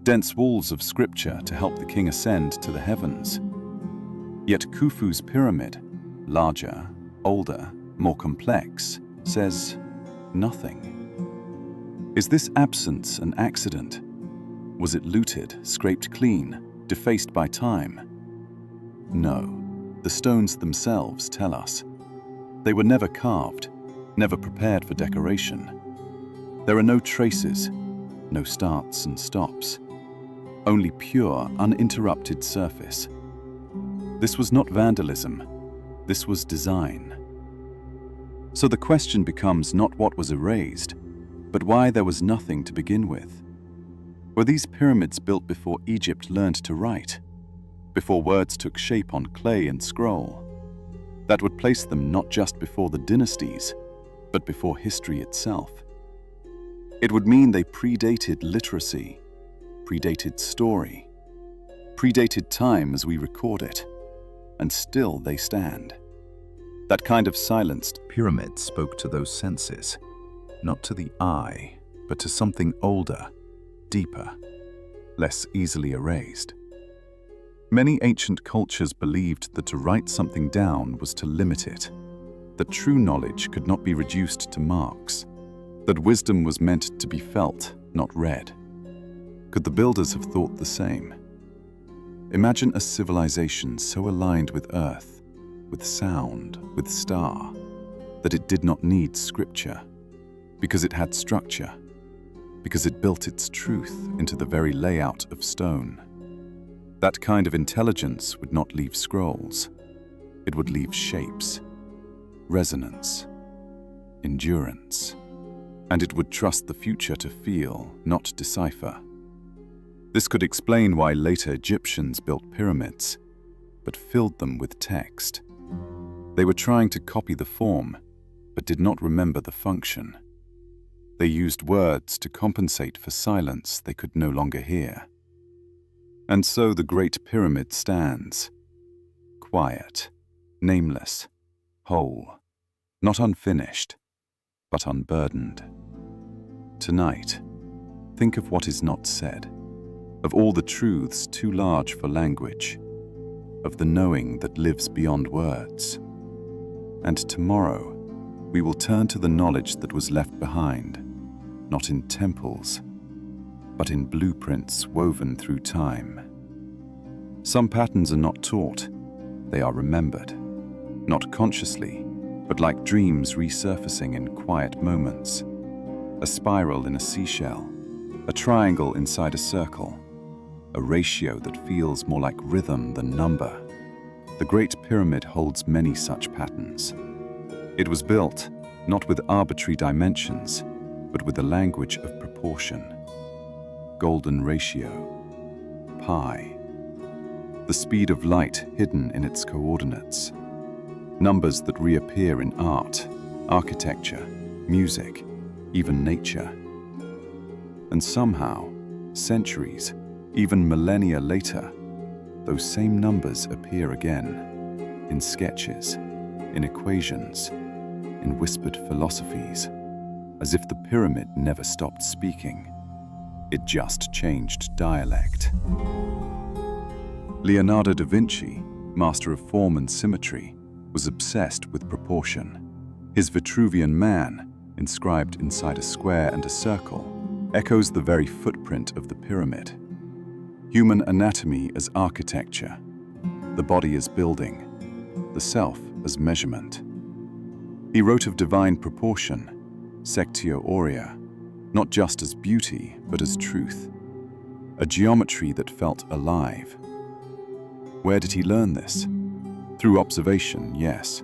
dense walls of scripture to help the king ascend to the heavens. Yet Khufu's pyramid, larger, older, more complex, says nothing. Is this absence an accident? Was it looted, scraped clean, defaced by time? No, the stones themselves tell us. They were never carved, never prepared for decoration. There are no traces, no starts and stops, only pure, uninterrupted surface. This was not vandalism, this was design. So the question becomes not what was erased, but why there was nothing to begin with. Were these pyramids built before Egypt learned to write, before words took shape on clay and scroll? That would place them not just before the dynasties, but before history itself. It would mean they predated literacy, predated story, predated time as we record it, and still they stand. That kind of silenced Pyramids spoke to those senses, not to the eye, but to something older, deeper, less easily erased. Many ancient cultures believed that to write something down was to limit it, that true knowledge could not be reduced to marks, that wisdom was meant to be felt, not read. Could the builders have thought the same? Imagine a civilization so aligned with earth, with sound, with star, that it did not need scripture, because it had structure, because it built its truth into the very layout of stone. That kind of intelligence would not leave scrolls. It would leave shapes, resonance, endurance, and it would trust the future to feel, not decipher. This could explain why later Egyptians built pyramids, but filled them with text. They were trying to copy the form, but did not remember the function. They used words to compensate for silence they could no longer hear. And so the Great Pyramid stands, quiet, nameless, whole, not unfinished, but unburdened. Tonight, think of what is not said, of all the truths too large for language, of the knowing that lives beyond words. And tomorrow, we will turn to the knowledge that was left behind, not in temples, but in blueprints woven through time. Some patterns are not taught, they are remembered, not consciously, but like dreams resurfacing in quiet moments. A spiral in a seashell, a triangle inside a circle, a ratio that feels more like rhythm than number. The Great Pyramid holds many such patterns. It was built not with arbitrary dimensions, but with a language of proportion. Golden ratio, pi. The speed of light hidden in its coordinates. Numbers that reappear in art, architecture, music, even nature. And somehow, centuries, even millennia later, those same numbers appear again, in sketches, in equations, in whispered philosophies, as if the pyramid never stopped speaking. It just changed dialect. Leonardo da Vinci, master of form and symmetry, was obsessed with proportion. His Vitruvian Man, inscribed inside a square and a circle, echoes the very footprint of the pyramid. Human anatomy as architecture, the body as building, the self as measurement. He wrote of divine proportion, sectio aurea, not just as beauty, but as truth, a geometry that felt alive. Where did he learn this? Through observation, yes.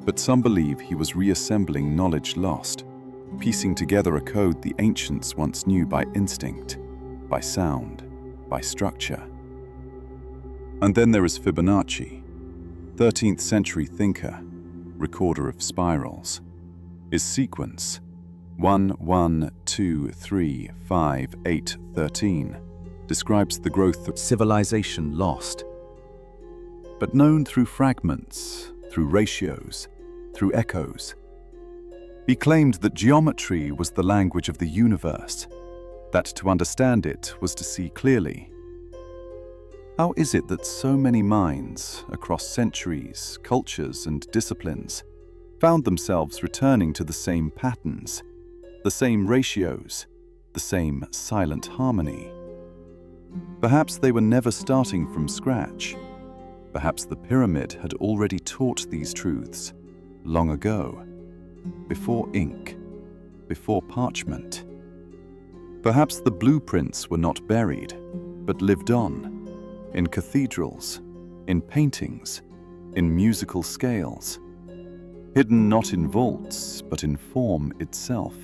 But some believe he was reassembling knowledge lost, piecing together a code the ancients once knew by instinct, by sound, by structure. And then there is Fibonacci, 13th century thinker, recorder of spirals. His sequence, 1, 1, 2, 3, 5, 8, 13, describes the growth of civilization lost, but known through fragments, through ratios, through echoes. He claimed that geometry was the language of the universe, that to understand it was to see clearly. How is it that so many minds, across centuries, cultures, and disciplines, found themselves returning to the same patterns, the same ratios, the same silent harmony? Perhaps they were never starting from scratch. Perhaps the pyramid had already taught these truths long ago, before ink, before parchment. Perhaps the blueprints were not buried, but lived on, in cathedrals, in paintings, in musical scales, hidden not in vaults, but in form itself.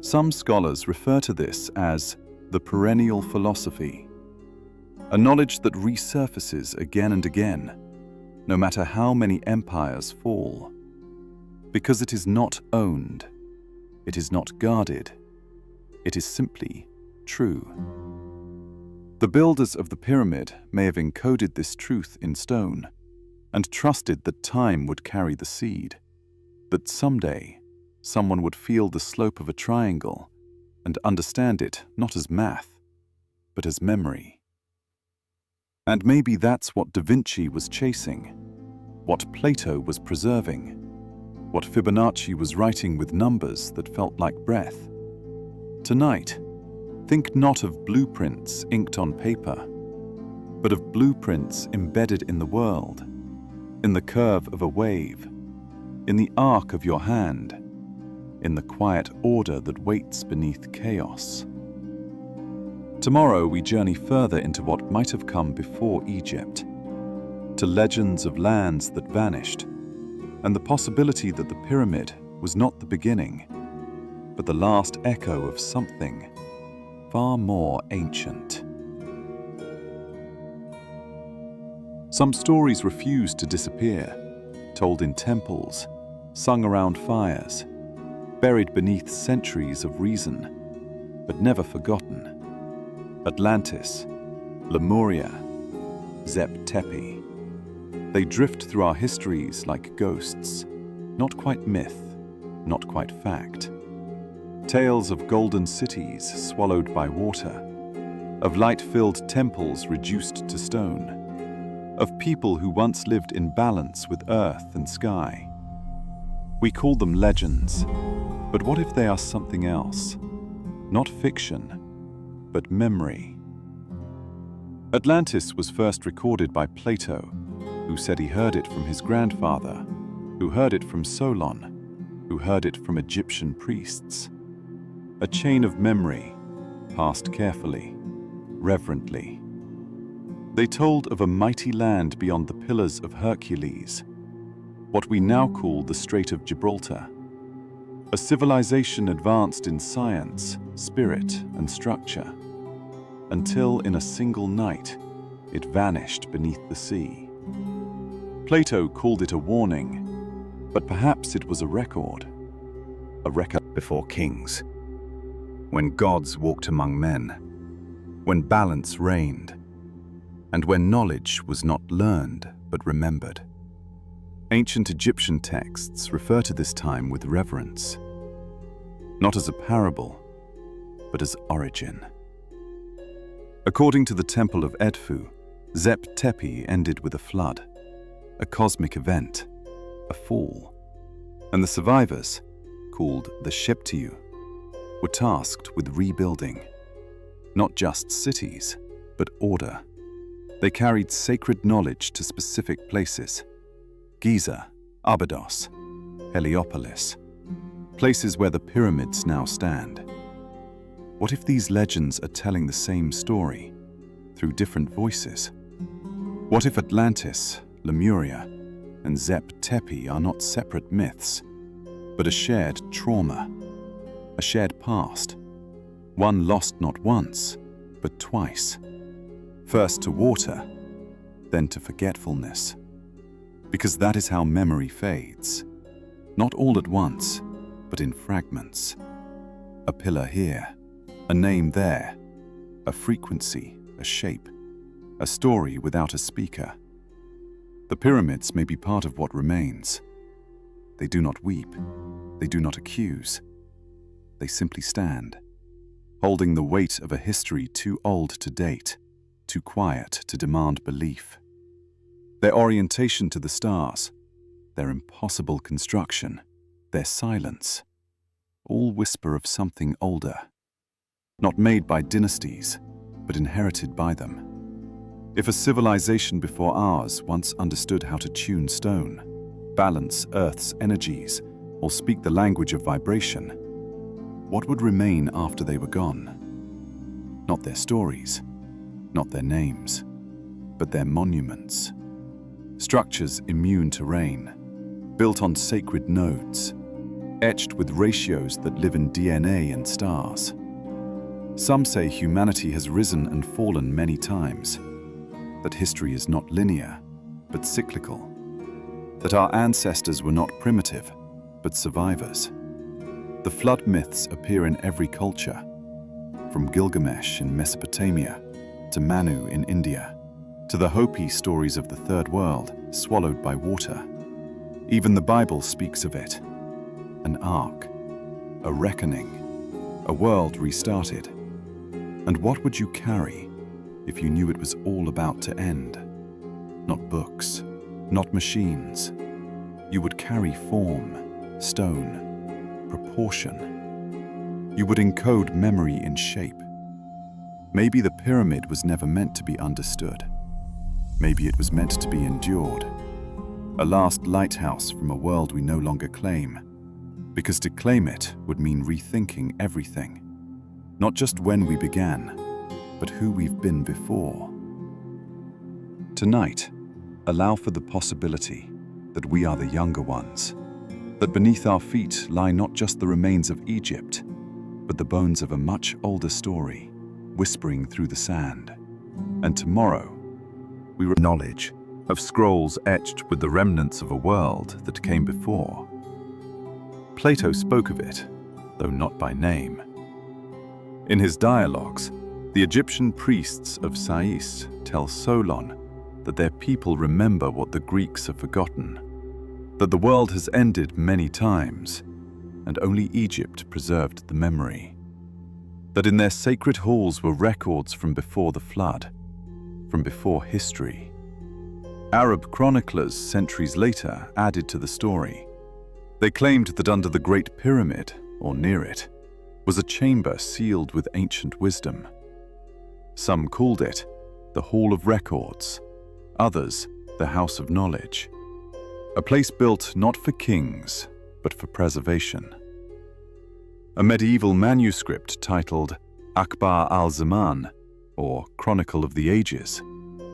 Some scholars refer to this as the perennial philosophy, a knowledge that resurfaces again and again, no matter how many empires fall, because it is not owned, it is not guarded, it is simply true. The builders of the pyramid may have encoded this truth in stone and trusted that time would carry the seed, that someday someone would feel the slope of a triangle and understand it not as math, but as memory. And maybe that's what Da Vinci was chasing, what Plato was preserving, what Fibonacci was writing with numbers that felt like breath. Tonight, think not of blueprints inked on paper, but of blueprints embedded in the world, in the curve of a wave, in the arc of your hand, in the quiet order that waits beneath chaos. Tomorrow we journey further into what might have come before Egypt, to legends of lands that vanished, and the possibility that the pyramid was not the beginning, but the last echo of something far more ancient. Some stories refuse to disappear, told in temples, sung around fires, buried beneath centuries of reason, but never forgotten. Atlantis, Lemuria, Zep Tepi. They drift through our histories like ghosts, not quite myth, not quite fact. Tales of golden cities swallowed by water, of light-filled temples reduced to stone, of people who once lived in balance with earth and sky. We call them legends, but what if they are something else? Not fiction, but memory. Atlantis was first recorded by Plato, who said he heard it from his grandfather, who heard it from Solon, who heard it from Egyptian priests. A chain of memory, passed carefully, reverently. They told of a mighty land beyond the Pillars of Hercules, what we now call the Strait of Gibraltar. A civilization advanced in science, spirit, and structure, until in a single night it vanished beneath the sea. Plato called it a warning, but perhaps it was a record before kings, when gods walked among men, when balance reigned, and when knowledge was not learned but remembered. Ancient Egyptian texts refer to this time with reverence, not as a parable, but as origin. According to the Temple of Edfu, Zep Tepi ended with a flood, a cosmic event, a fall, and the survivors, called the Sheptiu, were tasked with rebuilding, not just cities, but order. They carried sacred knowledge to specific places: Giza, Abydos, Heliopolis, places where the pyramids now stand. What if these legends are telling the same story, through different voices? What if Atlantis, Lemuria, and Zep Tepi are not separate myths, but a shared trauma, a shared past, one lost not once, but twice, first to water, then to forgetfulness? Because that is how memory fades, not all at once, but in fragments. A pillar here, a name there, a frequency, a shape, a story without a speaker. The pyramids may be part of what remains. They do not weep. They do not accuse. They simply stand, holding the weight of a history too old to date, too quiet to demand belief. Their orientation to the stars, their impossible construction, their silence, all whisper of something older, not made by dynasties, but inherited by them. If a civilization before ours once understood how to tune stone, balance Earth's energies, or speak the language of vibration, what would remain after they were gone? Not their stories, not their names, but their monuments. Structures immune to rain, built on sacred nodes, etched with ratios that live in DNA and stars. Some say humanity has risen and fallen many times, that history is not linear, but cyclical, that our ancestors were not primitive, but survivors. The flood myths appear in every culture, from Gilgamesh in Mesopotamia to Manu in India, to the Hopi stories of the Third World swallowed by water. Even the Bible speaks of it. An ark, a reckoning, a world restarted. And what would you carry if you knew it was all about to end? Not books, not machines. You would carry form, stone, proportion. You would encode memory in shape. Maybe the pyramid was never meant to be understood. Maybe it was meant to be endured. A last lighthouse from a world we no longer claim. Because to claim it would mean rethinking everything. Not just when we began, but who we've been before. Tonight, allow for the possibility that we are the younger ones, that beneath our feet lie not just the remains of Egypt, but the bones of a much older story, whispering through the sand. And tomorrow, we Knowledge of scrolls etched with the remnants of a world that came before. Plato spoke of it, though not by name. In his dialogues, the Egyptian priests of Sais tell Solon that their people remember what the Greeks have forgotten, that the world has ended many times, and only Egypt preserved the memory, that in their sacred halls were records from before the flood, from before history. Arab chroniclers centuries later added to the story. They claimed that under the Great Pyramid, or near it, was a chamber sealed with ancient wisdom. Some called it the Hall of Records, others the House of Knowledge, a place built not for kings, but for preservation. A medieval manuscript titled Akhbar al-Zaman, or Chronicle of the Ages,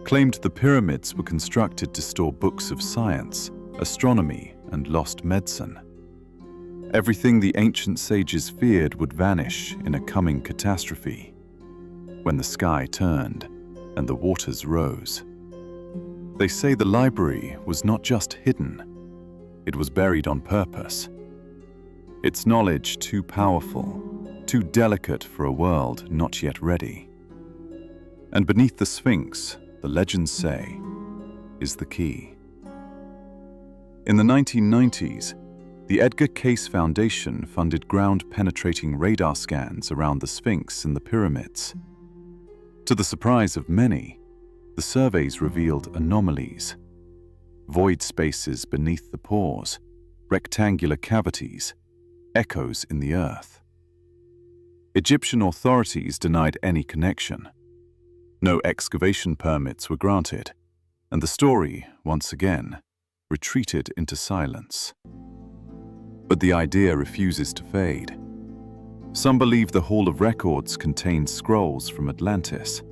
claimed the pyramids were constructed to store books of science, astronomy, and lost medicine. Everything the ancient sages feared would vanish in a coming catastrophe, when the sky turned and the waters rose. They say the library was not just hidden, it was buried on purpose. Its knowledge too powerful, too delicate for a world not yet ready. And beneath the Sphinx, the legends say, is the key. In the 1990s, the Edgar Cayce Foundation funded ground-penetrating radar scans around the Sphinx and the pyramids. To the surprise of many, the surveys revealed anomalies, void spaces beneath the pores, rectangular cavities, echoes in the earth. Egyptian authorities denied any connection. No excavation permits were granted, and the story, once again, retreated into silence. But the idea refuses to fade. Some believe the Hall of Records contains scrolls from Atlantis.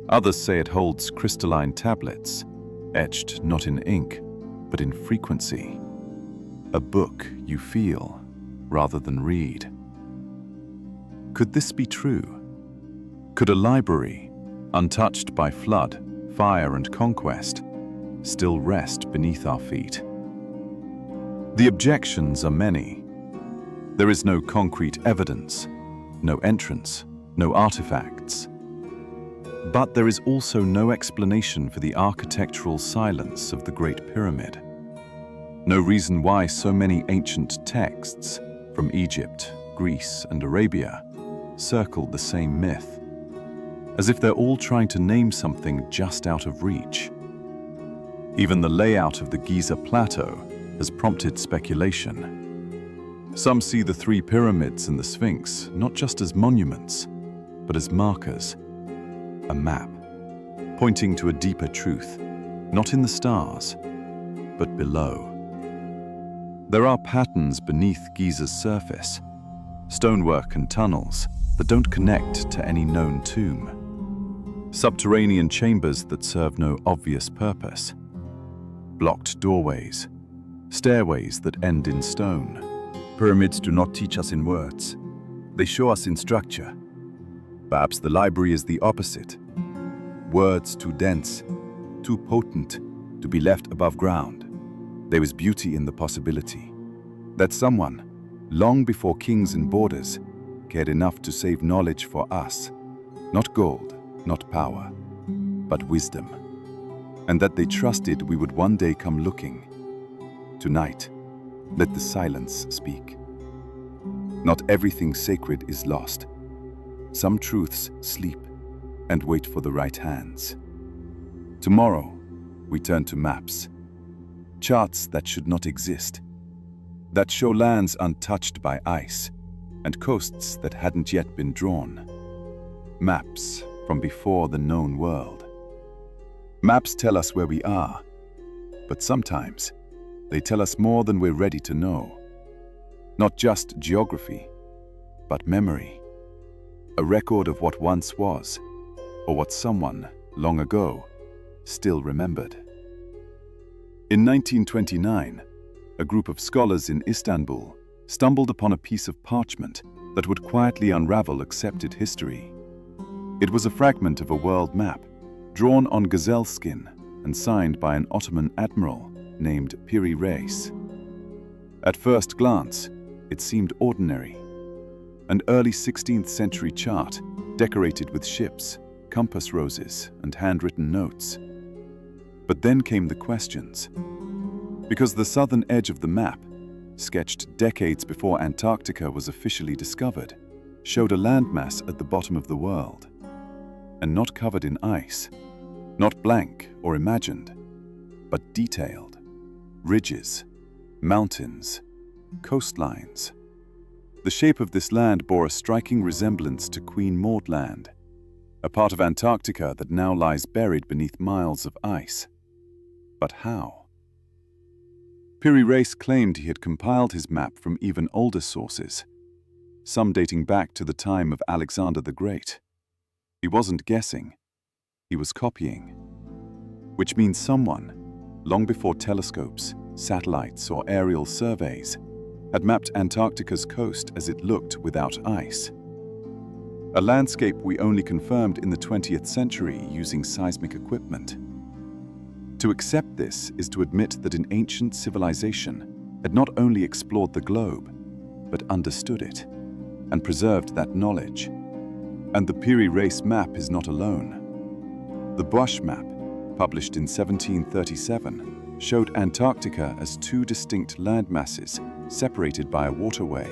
Others say it holds crystalline tablets, etched not in ink, but in frequency. A book you feel, rather than read. Could this be true? Could a library, untouched by flood, fire, and conquest, still rest beneath our feet? The objections are many. There is no concrete evidence, no entrance, no artifacts. But there is also no explanation for the architectural silence of the Great Pyramid. No reason why so many ancient texts, from Egypt, Greece, and Arabia circled the same myth, as if they're all trying to name something just out of reach. Even the layout of the Giza Plateau has prompted speculation. Some see the three pyramids and the Sphinx not just as monuments, but as markers, a map, pointing to a deeper truth, not in the stars, but below. There are patterns beneath Giza's surface, stonework and tunnels that don't connect to any known tomb. Subterranean chambers that serve no obvious purpose. Blocked doorways, stairways that end in stone. Pyramids do not teach us in words. They show us in structure. Perhaps the library is the opposite. Words too dense, too potent to be left above ground. There is beauty in the possibility that someone, long before kings and borders, cared enough to save knowledge for us, not gold, not power, but wisdom, and that they trusted we would one day come looking. Tonight, let the silence speak. Not everything sacred is lost. Some truths sleep and wait for the right hands. Tomorrow, we turn to maps. Charts that should not exist, that show lands untouched by ice and coasts that hadn't yet been drawn. Maps from before the known world. Maps tell us where we are, but sometimes they tell us more than we're ready to know. Not just geography, but memory. A record of what once was, or what someone, long ago, still remembered. In 1929, a group of scholars in Istanbul stumbled upon a piece of parchment that would quietly unravel accepted history. It was a fragment of a world map, drawn on gazelle skin and signed by an Ottoman admiral named Piri Reis. At first glance, it seemed ordinary. An early 16th century chart decorated with ships, compass roses, and handwritten notes. But then came the questions. Because the southern edge of the map, sketched decades before Antarctica was officially discovered, showed a landmass at the bottom of the world. And not covered in ice, not blank or imagined, but detailed. Ridges, mountains, coastlines. The shape of this land bore a striking resemblance to Queen Maud Land, a part of Antarctica that now lies buried beneath miles of ice. But how? Piri Reis claimed he had compiled his map from even older sources, some dating back to the time of Alexander the Great. He wasn't guessing, he was copying. Which means someone, long before telescopes, satellites, or aerial surveys, had mapped Antarctica's coast as it looked without ice. A landscape we only confirmed in the 20th century using seismic equipment. To accept this is to admit that an ancient civilization had not only explored the globe, but understood it, and preserved that knowledge. And the Piri Reis map is not alone. The Bush map, published in 1737, showed Antarctica as two distinct landmasses separated by a waterway,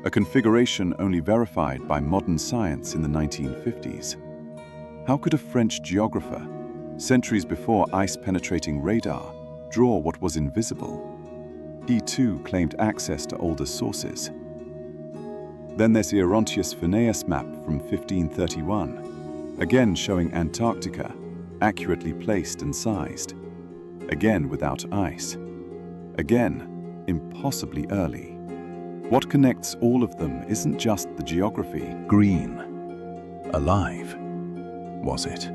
a configuration only verified by modern science in the 1950s. How could a French geographer, centuries before ice-penetrating radar, draw what was invisible? He too claimed access to older sources. Then there's the Orontius Phineas map from 1531, again showing Antarctica, accurately placed and sized. Again without ice. Again, impossibly early. What connects all of them isn't just the geography. Green. Alive. Was it?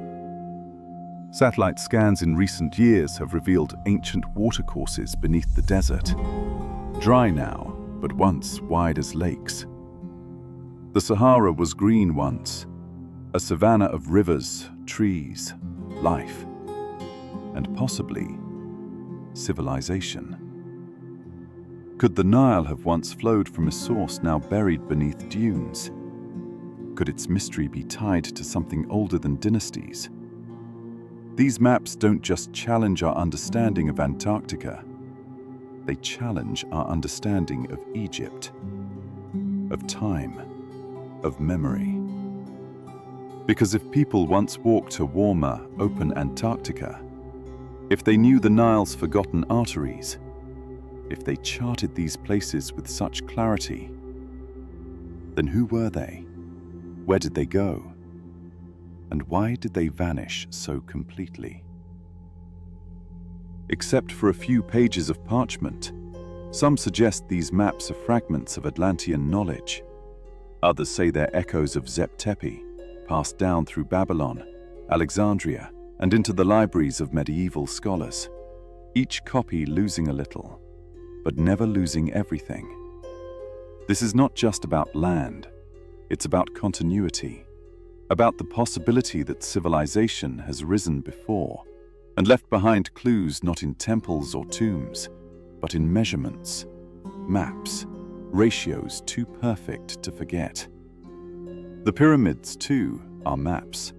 Satellite scans in recent years have revealed ancient watercourses beneath the desert. Dry now, but once wide as lakes. The Sahara was green once, a savanna of rivers, trees, life, and possibly civilization. Could the Nile have once flowed from a source now buried beneath dunes? Could its mystery be tied to something older than dynasties? These maps don't just challenge our understanding of Antarctica, they challenge our understanding of Egypt. of time, of memory. Because if people once walked to warmer, open Antarctica, if they knew the Nile's forgotten arteries, if they charted these places with such clarity, then who were they? Where did they go? And why did they vanish so completely? Except for a few pages of parchment, some suggest these maps are fragments of Atlantean knowledge. Others say they're echoes of Zep-Tepi, passed down through Babylon, Alexandria, and into the libraries of medieval scholars, each copy losing a little, but never losing everything. This is not just about land, it's about continuity, about the possibility that civilization has risen before and left behind clues not in temples or tombs, but in measurements, maps, ratios too perfect to forget. The pyramids, too, are maps,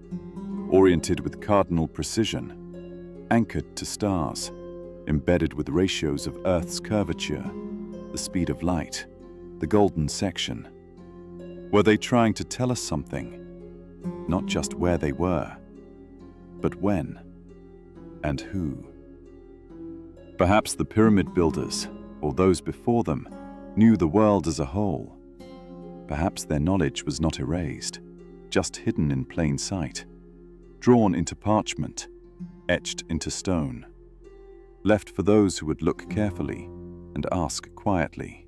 oriented with cardinal precision, anchored to stars, embedded with ratios of Earth's curvature, the speed of light, the golden section. Were they trying to tell us something? Not just where they were, but when and who. Perhaps the pyramid builders, or those before them, knew the world as a whole. Perhaps their knowledge was not erased, just hidden in plain sight, drawn into parchment, etched into stone, left for those who would look carefully and ask quietly.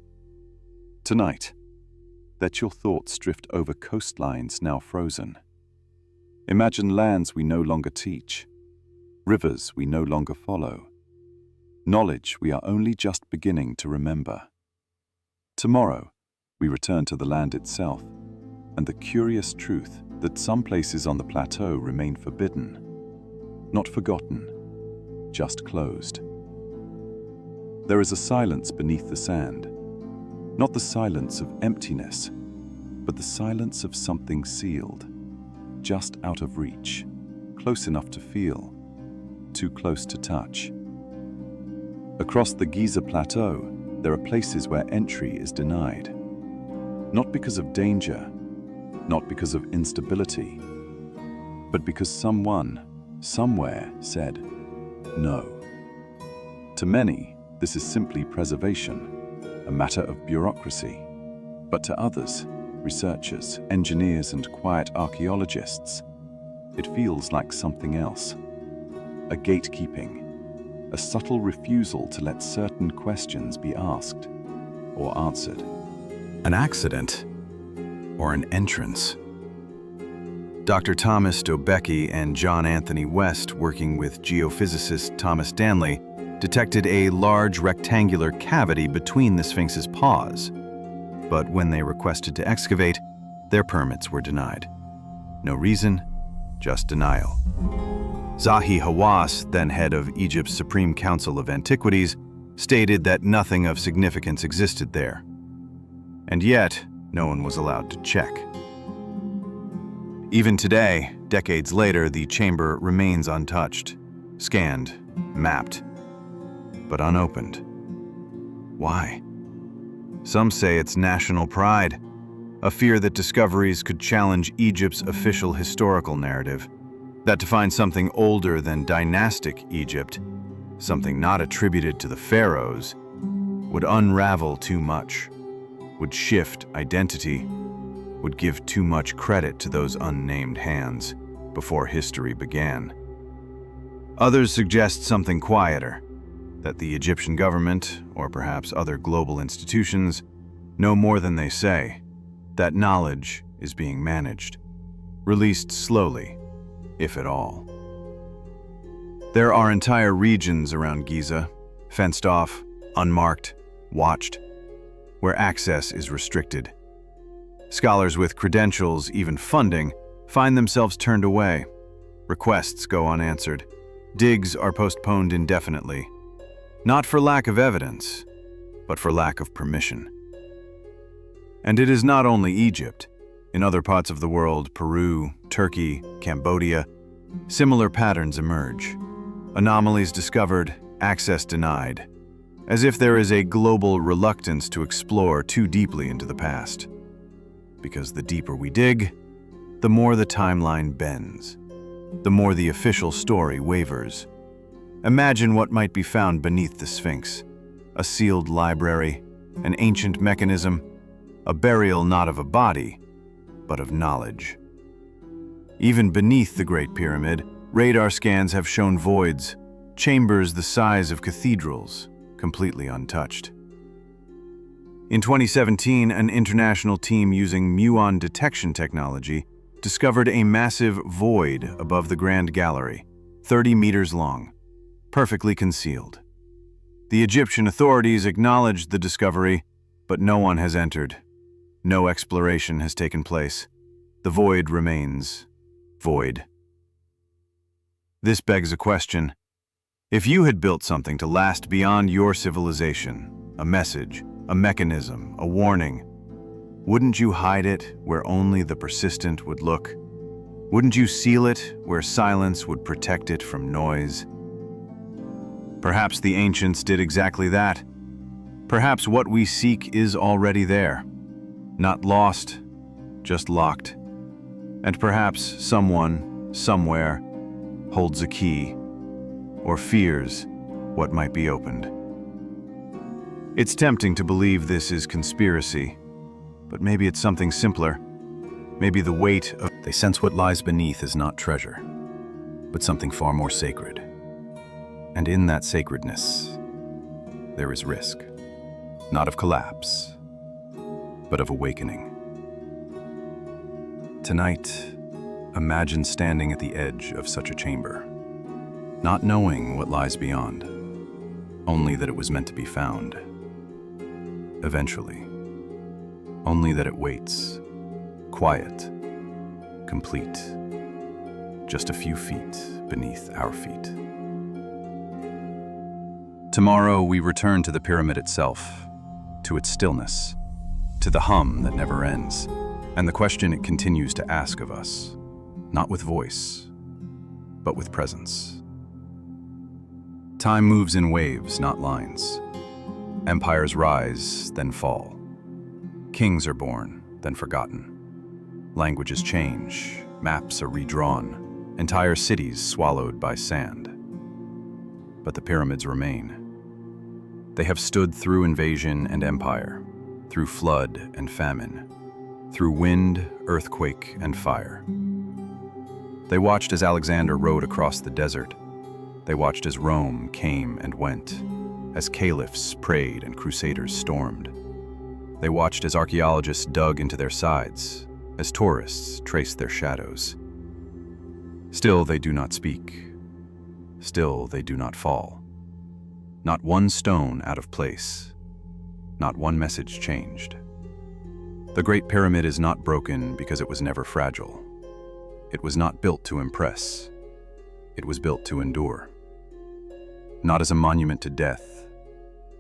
Tonight, let your thoughts drift over coastlines now frozen. Imagine lands we no longer teach, rivers we no longer follow, knowledge we are only just beginning to remember. Tomorrow, we return to the land itself, and the curious truth that some places on the plateau remain forbidden, not forgotten, just closed. There is a silence beneath the sand, not the silence of emptiness, but the silence of something sealed, just out of reach, close enough to feel, too close to touch. Across the Giza Plateau, there are places where entry is denied. Not because of danger, not because of instability, but because someone, somewhere said, no. To many, this is simply preservation, a matter of bureaucracy. But to others, researchers, engineers, and quiet archaeologists, it feels like something else. A gatekeeping, a subtle refusal to let certain questions be asked or answered. An accident or an entrance? Dr. Thomas Dobecki and John Anthony West, working with geophysicist Thomas Danley, detected a large rectangular cavity between the Sphinx's paws. But when they requested to excavate, their permits were denied. No reason, just denial. Zahi Hawass, then head of Egypt's Supreme Council of Antiquities, stated that nothing of significance existed there. And yet, no one was allowed to check. Even today, decades later, the chamber remains untouched, scanned, mapped, but unopened. Why? Some say it's national pride, a fear that discoveries could challenge Egypt's official historical narrative, that to find something older than dynastic Egypt, something not attributed to the pharaohs, would unravel too much, would shift identity, would give too much credit to those unnamed hands before history began. Others suggest something quieter, that the Egyptian government, or perhaps other global institutions, know more than they say, that knowledge is being managed, released slowly, if at all. There are entire regions around Giza, fenced off, unmarked, watched, where access is restricted. Scholars with credentials, even funding, find themselves turned away. Requests go unanswered. Digs are postponed indefinitely. Not for lack of evidence, but for lack of permission. And it is not only Egypt. In other parts of the world, Peru, Turkey, Cambodia, similar patterns emerge. Anomalies discovered, access denied, as if there is a global reluctance to explore too deeply into the past. because the deeper we dig, the more the timeline bends, the more the official story wavers. Imagine what might be found beneath the Sphinx: a sealed library, an ancient mechanism, a burial not of a body, but of knowledge. Even beneath the Great Pyramid, radar scans have shown voids, chambers the size of cathedrals, completely untouched. In 2017, an international team using muon detection technology discovered a massive void above the Grand Gallery, 30 meters long, perfectly concealed. The Egyptian authorities acknowledged the discovery, but no one has entered. No exploration has taken place. The void remains void. This begs a question. If you had built something to last beyond your civilization, a message, a mechanism, a warning, wouldn't you hide it where only the persistent would look? Wouldn't you seal it where silence would protect it from noise? Perhaps the ancients did exactly that. Perhaps what we seek is already there. Not lost, just locked. And perhaps someone, somewhere, holds a key, or fears what might be opened. It's tempting to believe this is conspiracy, but maybe it's something simpler. Maybe the weight of... They sense what lies beneath is not treasure, but something far more sacred. And in that sacredness, there is risk. Not of collapse, but of awakening. Tonight, imagine standing at the edge of such a chamber, not knowing what lies beyond, only that it was meant to be found. Eventually, only that it waits, quiet, complete, just a few feet beneath our feet. Tomorrow we return to the pyramid itself, to its stillness, to the hum that never ends, and the question it continues to ask of us, not with voice, but with presence. Time moves in waves, not lines. Empires rise, then fall. Kings are born, then forgotten. Languages change, maps are redrawn, entire cities swallowed by sand. But the pyramids remain. They have stood through invasion and empire, through flood and famine, through wind, earthquake, and fire. They watched as Alexander rode across the desert. They watched as Rome came and went, as caliphs prayed and crusaders stormed. They watched as archaeologists dug into their sides, as tourists traced their shadows. Still they do not speak. Still they do not fall. Not one stone out of place. Not one message changed. The Great Pyramid is not broken because it was never fragile. It was not built to impress. It was built to endure. Not as a monument to death,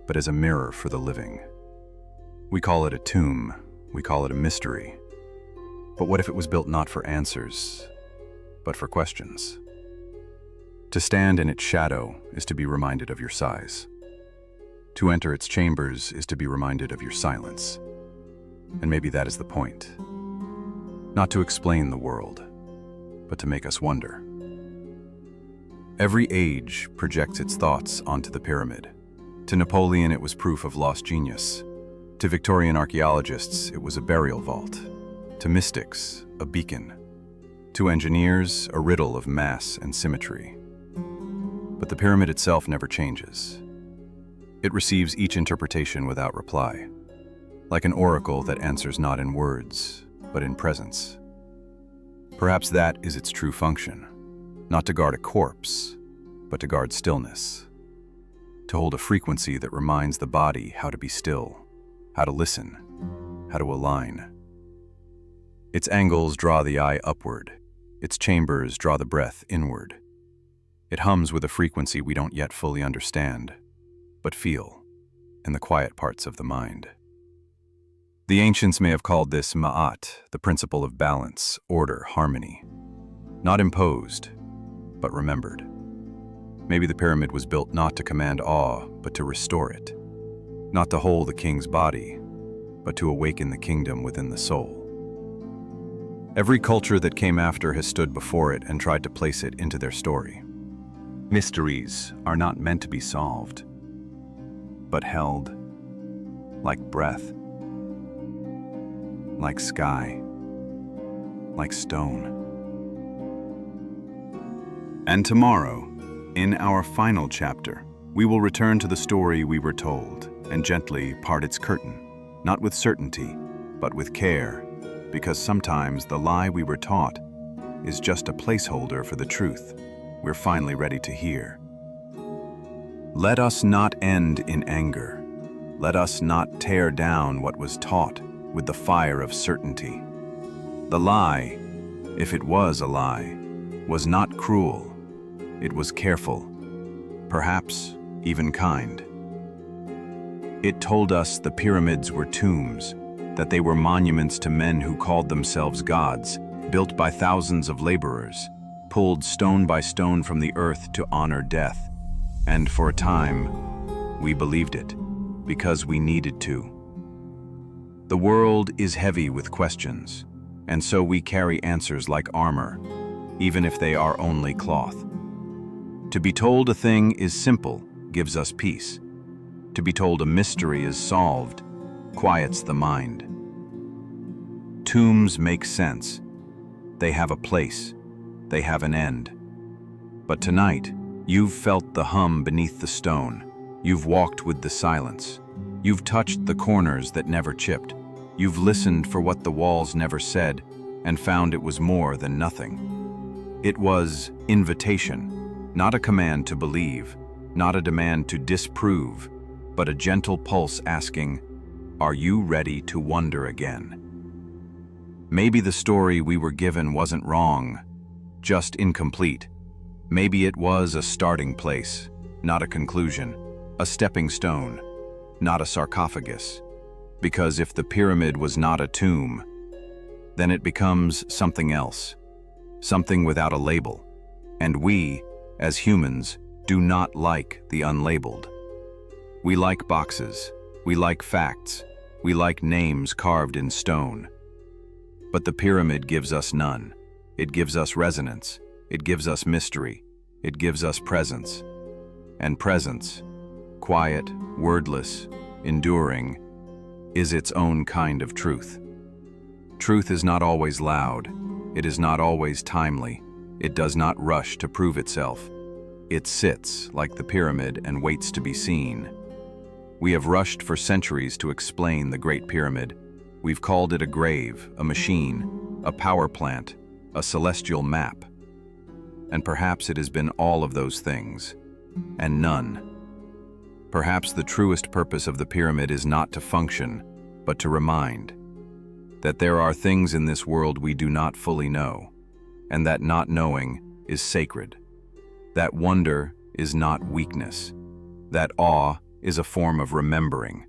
but as a mirror for the living. We call it a tomb, we call it a mystery. But what if it was built not for answers, but for questions? To stand in its shadow is to be reminded of your size. To enter its chambers is to be reminded of your silence. And maybe that is the point. Not to explain the world, but to make us wonder. Every age projects its thoughts onto the pyramid. To Napoleon, it was proof of lost genius. To Victorian archaeologists, it was a burial vault. To mystics, a beacon. To engineers, a riddle of mass and symmetry. But the pyramid itself never changes. It receives each interpretation without reply, like an oracle that answers not in words, but in presence. Perhaps that is its true function, not to guard a corpse, but to guard stillness, to hold a frequency that reminds the body how to be still, how to listen, how to align. Its angles draw the eye upward, its chambers draw the breath inward. It hums with a frequency we don't yet fully understand, but feel in the quiet parts of the mind. The ancients may have called this ma'at, the principle of balance, order, harmony. Not imposed, but remembered. Maybe the pyramid was built not to command awe, but to restore it. Not to hold the king's body, but to awaken the kingdom within the soul. Every culture that came after has stood before it and tried to place it into their story. Mysteries are not meant to be solved, but held like breath, like sky, like stone. And tomorrow, in our final chapter, we will return to the story we were told and gently part its curtain, not with certainty, but with care, because sometimes the lie we were taught is just a placeholder for the truth we're finally ready to hear. Let us not end in anger. Let us not tear down what was taught with the fire of certainty. The lie, if it was a lie, was not cruel. It was careful, perhaps even kind. It told us the pyramids were tombs, that they were monuments to men who called themselves gods, built by thousands of laborers, pulled stone by stone from the earth to honor death. And for a time, we believed it, because we needed to. The world is heavy with questions, and so we carry answers like armor, even if they are only cloth. To be told a thing is simple gives us peace. To be told a mystery is solved quiets the mind. Tombs make sense. They have a place. They have an end. But tonight, you've felt the hum beneath the stone. You've walked with the silence. You've touched the corners that never chipped. You've listened for what the walls never said and found it was more than nothing. It was invitation, not a command to believe, not a demand to disprove, but a gentle pulse asking, "Are you ready to wonder again?" Maybe the story we were given wasn't wrong, just incomplete. Maybe it was a starting place, not a conclusion, a stepping stone, not a sarcophagus. Because if the pyramid was not a tomb, then it becomes something else, something without a label. And we, as humans, do not like the unlabeled. We like boxes, we like facts, we like names carved in stone. But the pyramid gives us none. It gives us resonance, it gives us mystery, it gives us presence. And presence, quiet, wordless, enduring, is its own kind of truth. Truth is not always loud, it is not always timely, it does not rush to prove itself. It sits like the pyramid and waits to be seen. We have rushed for centuries to explain the Great Pyramid. We've called it a grave, a machine, a power plant, a celestial map. And perhaps it has been all of those things, and none. Perhaps the truest purpose of the pyramid is not to function, but to remind that there are things in this world we do not fully know, and that not knowing is sacred. That wonder is not weakness. That awe is a form of remembering.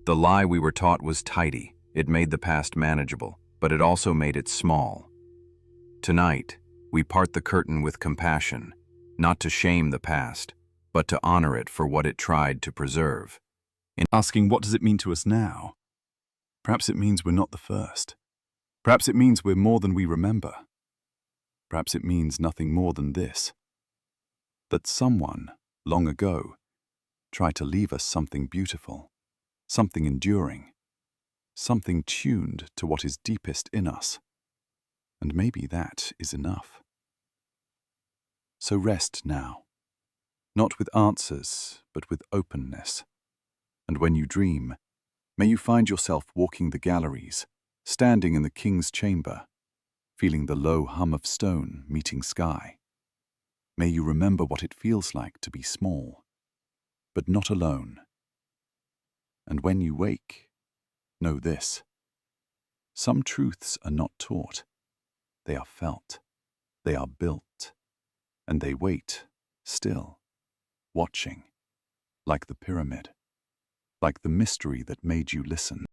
The lie we were taught was tidy. It made the past manageable, but it also made it small. Tonight, we part the curtain with compassion, not to shame the past, but to honor it for what it tried to preserve. In asking, what does it mean to us now? Perhaps it means we're not the first. Perhaps it means we're more than we remember. Perhaps it means nothing more than this: that someone, long ago, tried to leave us something beautiful, something enduring, something tuned to what is deepest in us. And maybe that is enough. So rest now, not with answers, but with openness. And when you dream, may you find yourself walking the galleries, standing in the king's chamber, feeling the low hum of stone meeting sky. May you remember what it feels like to be small, but not alone. And when you wake, know this: some truths are not taught, they are felt, they are built, and they wait, still, watching, like the pyramid, like the mystery that made you listen.